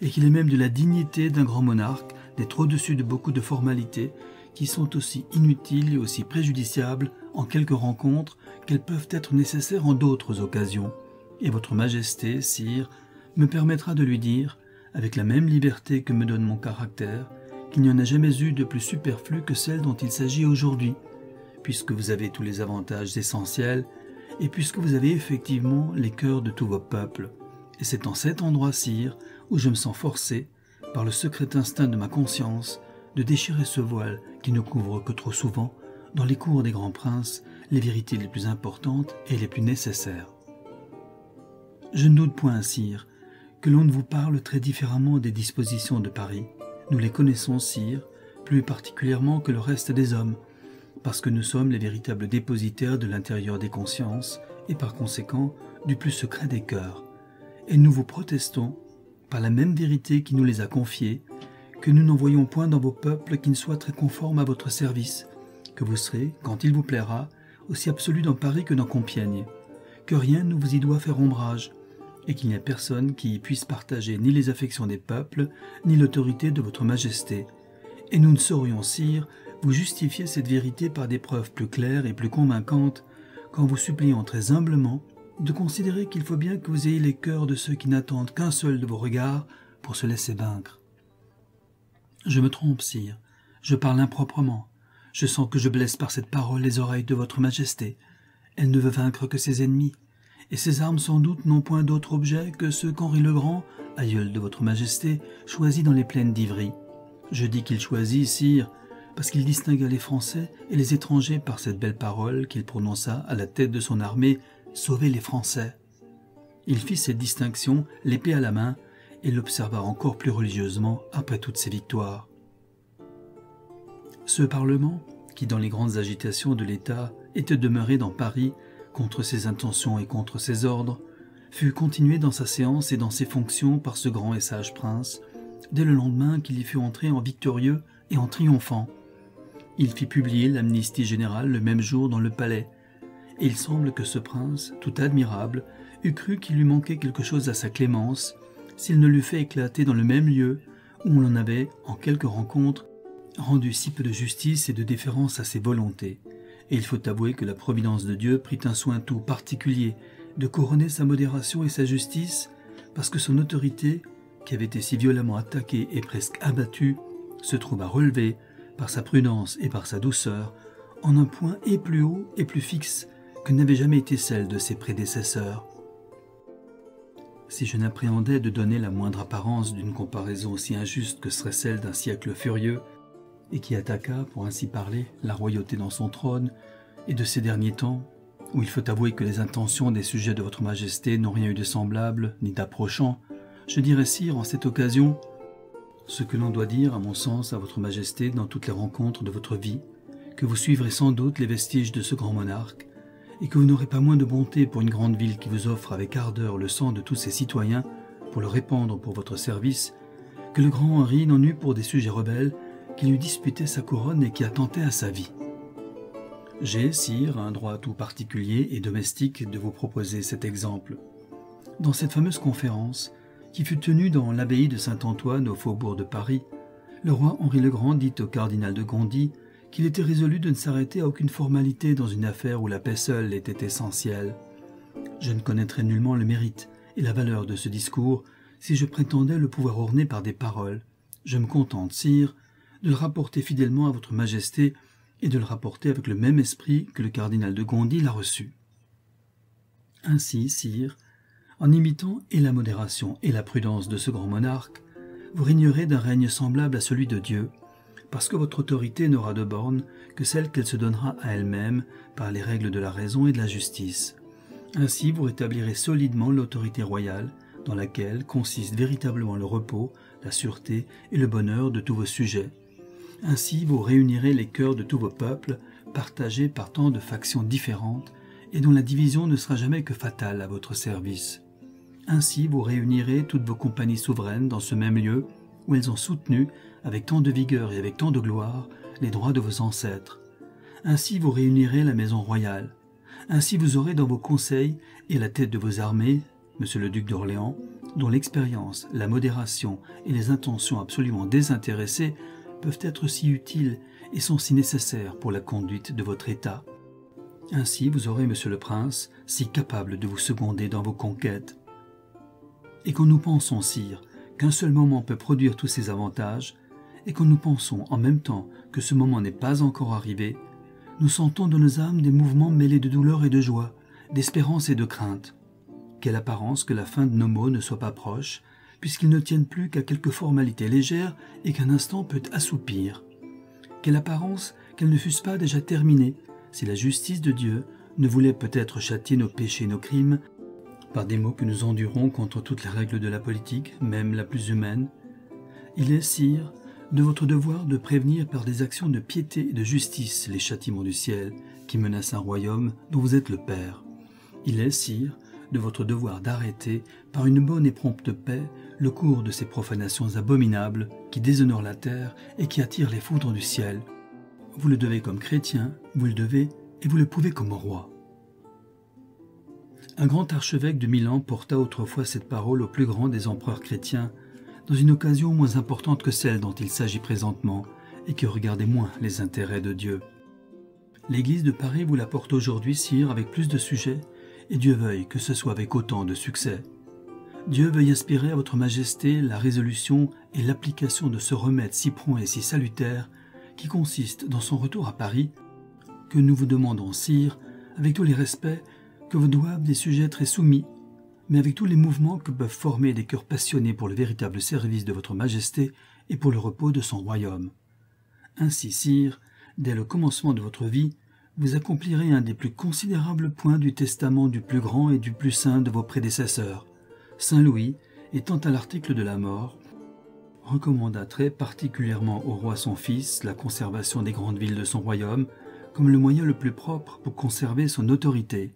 et qu'il est même de la dignité d'un grand monarque d'être au-dessus de beaucoup de formalités qui sont aussi inutiles et aussi préjudiciables en quelques rencontres qu'elles peuvent être nécessaires en d'autres occasions. Et votre majesté, sire, me permettra de lui dire, avec la même liberté que me donne mon caractère, qu'il n'y en a jamais eu de plus superflu que celle dont il s'agit aujourd'hui, puisque vous avez tous les avantages essentiels et puisque vous avez effectivement les cœurs de tous vos peuples. Et c'est en cet endroit, sire, où je me sens forcé, par le secret instinct de ma conscience, de déchirer ce voile qui ne couvre que trop souvent, dans les cours des grands princes, les vérités les plus importantes et les plus nécessaires. Je ne doute point, sire, que l'on ne vous parle très différemment des dispositions de Paris. Nous les connaissons, sire, plus particulièrement que le reste des hommes, parce que nous sommes les véritables dépositaires de l'intérieur des consciences et par conséquent du plus secret des cœurs. Et nous vous protestons, par la même vérité qui nous les a confiées, que nous n'en voyons point dans vos peuples qui ne soient très conformes à votre service, que vous serez, quand il vous plaira, aussi absolu dans Paris que dans Compiègne, que rien ne vous y doit faire ombrage, et qu'il n'y a personne qui y puisse partager ni les affections des peuples, ni l'autorité de votre majesté. Et nous ne saurions, sire, vous justifier cette vérité par des preuves plus claires et plus convaincantes, qu'en vous suppliant très humblement de considérer qu'il faut bien que vous ayez les cœurs de ceux qui n'attendent qu'un seul de vos regards pour se laisser vaincre. Je me trompe, sire, je parle improprement, je sens que je blesse par cette parole les oreilles de votre majesté. Elle ne veut vaincre que ses ennemis, et ses armes sans doute n'ont point d'autre objet que ceux qu'Henri le Grand, aïeul de votre majesté, choisit dans les plaines d'Ivry. Je dis qu'il choisit, sire, parce qu'il distingua les Français et les étrangers par cette belle parole qu'il prononça à la tête de son armée, « Sauvez les Français ». Il fit cette distinction, l'épée à la main, et l'observa encore plus religieusement après toutes ses victoires. Ce Parlement, qui dans les grandes agitations de l'État était demeuré dans Paris contre ses intentions et contre ses ordres, fut continué dans sa séance et dans ses fonctions par ce grand et sage prince, dès le lendemain qu'il y fut entré en victorieux et en triomphant. Il fit publier l'amnistie générale le même jour dans le palais, et il semble que ce prince, tout admirable, eût cru qu'il lui manquait quelque chose à sa clémence, s'il ne l'eût fait éclater dans le même lieu où on en avait, en quelques rencontres, rendu si peu de justice et de déférence à ses volontés. Et il faut avouer que la providence de Dieu prit un soin tout particulier de couronner sa modération et sa justice, parce que son autorité, qui avait été si violemment attaquée et presque abattue, se trouva relevée par sa prudence et par sa douceur, en un point et plus haut et plus fixe que n'avait jamais été celle de ses prédécesseurs. Si je n'appréhendais de donner la moindre apparence d'une comparaison aussi injuste que serait celle d'un siècle furieux, et qui attaqua, pour ainsi parler, la royauté dans son trône, et de ces derniers temps, où il faut avouer que les intentions des sujets de votre majesté n'ont rien eu de semblable, ni d'approchant, je dirais, sire, en cette occasion, ce que l'on doit dire, à mon sens, à votre majesté dans toutes les rencontres de votre vie, que vous suivrez sans doute les vestiges de ce grand monarque, et que vous n'aurez pas moins de bonté pour une grande ville qui vous offre avec ardeur le sang de tous ses citoyens, pour le répandre pour votre service, que le grand Henri n'en eut pour des sujets rebelles, qui lui disputaient sa couronne et qui attentaient à sa vie. J'ai, sire, un droit tout particulier et domestique de vous proposer cet exemple. Dans cette fameuse conférence, qui fut tenue dans l'abbaye de Saint-Antoine au faubourg de Paris, le roi Henri le Grand dit au cardinal de Gondi qu'il était résolu de ne s'arrêter à aucune formalité dans une affaire où la paix seule était essentielle. Je ne connaîtrais nullement le mérite et la valeur de ce discours si je prétendais le pouvoir orner par des paroles. Je me contente, sire, de le rapporter fidèlement à votre majesté et de le rapporter avec le même esprit que le cardinal de Gondi l'a reçu. Ainsi, sire, en imitant et la modération et la prudence de ce grand monarque, vous régnerez d'un règne semblable à celui de Dieu, parce que votre autorité n'aura de borne que celle qu'elle se donnera à elle-même par les règles de la raison et de la justice. Ainsi, vous rétablirez solidement l'autorité royale, dans laquelle consiste véritablement le repos, la sûreté et le bonheur de tous vos sujets. Ainsi, vous réunirez les cœurs de tous vos peuples, partagés par tant de factions différentes, et dont la division ne sera jamais que fatale à votre service. Ainsi, vous réunirez toutes vos compagnies souveraines dans ce même lieu, où elles ont soutenu, avec tant de vigueur et avec tant de gloire, les droits de vos ancêtres. Ainsi, vous réunirez la maison royale. Ainsi, vous aurez dans vos conseils et la tête de vos armées, Monsieur le duc d'Orléans, dont l'expérience, la modération et les intentions absolument désintéressées peuvent être si utiles et sont si nécessaires pour la conduite de votre État. Ainsi, vous aurez, Monsieur le Prince, si capable de vous seconder dans vos conquêtes. Et quand nous pensons, sire, qu'un seul moment peut produire tous ces avantages, et quand nous pensons en même temps que ce moment n'est pas encore arrivé, nous sentons dans nos âmes des mouvements mêlés de douleur et de joie, d'espérance et de crainte. Quelle apparence que la fin de nos maux ne soit pas proche, puisqu'ils ne tiennent plus qu'à quelques formalités légères et qu'un instant peut assoupir. Quelle apparence qu'elles ne fussent pas déjà terminées, si la justice de Dieu ne voulait peut-être châtier nos péchés et nos crimes par des maux que nous endurons contre toutes les règles de la politique, même la plus humaine. Il est, sire, de votre devoir de prévenir par des actions de piété et de justice les châtiments du ciel qui menacent un royaume dont vous êtes le Père. Il est, sire, de votre devoir d'arrêter, par une bonne et prompte paix, le cours de ces profanations abominables qui déshonorent la terre et qui attirent les foudres du ciel. Vous le devez comme chrétien, vous le devez et vous le pouvez comme roi. Un grand archevêque de Milan porta autrefois cette parole au plus grand des empereurs chrétiens, dans une occasion moins importante que celle dont il s'agit présentement et qui regardait moins les intérêts de Dieu. L'Église de Paris vous la porte aujourd'hui, sire, avec plus de sujets, et Dieu veuille que ce soit avec autant de succès. Dieu veuille inspirer à votre majesté la résolution et l'application de ce remède si prompt et si salutaire qui consiste dans son retour à Paris, que nous vous demandons, sire, avec tous les respects que vous doivent des sujets très soumis, mais avec tous les mouvements que peuvent former des cœurs passionnés pour le véritable service de votre majesté et pour le repos de son royaume. Ainsi, sire, dès le commencement de votre vie, vous accomplirez un des plus considérables points du testament du plus grand et du plus saint de vos prédécesseurs. Saint Louis, étant à l'article de la mort, recommanda très particulièrement au roi son fils la conservation des grandes villes de son royaume comme le moyen le plus propre pour conserver son autorité.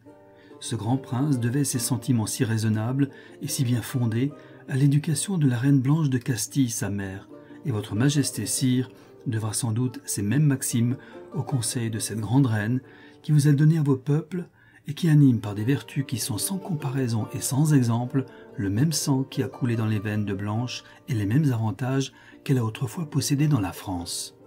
Ce grand prince devait ses sentiments si raisonnables et si bien fondés à l'éducation de la reine Blanche de Castille, sa mère, et votre majesté, sire, devra sans doute ces mêmes maximes au conseil de cette grande reine qui vous a donné à vos peuples et qui anime par des vertus qui sont sans comparaison et sans exemple le même sang qui a coulé dans les veines de Blanche et les mêmes avantages qu'elle a autrefois possédés dans la France.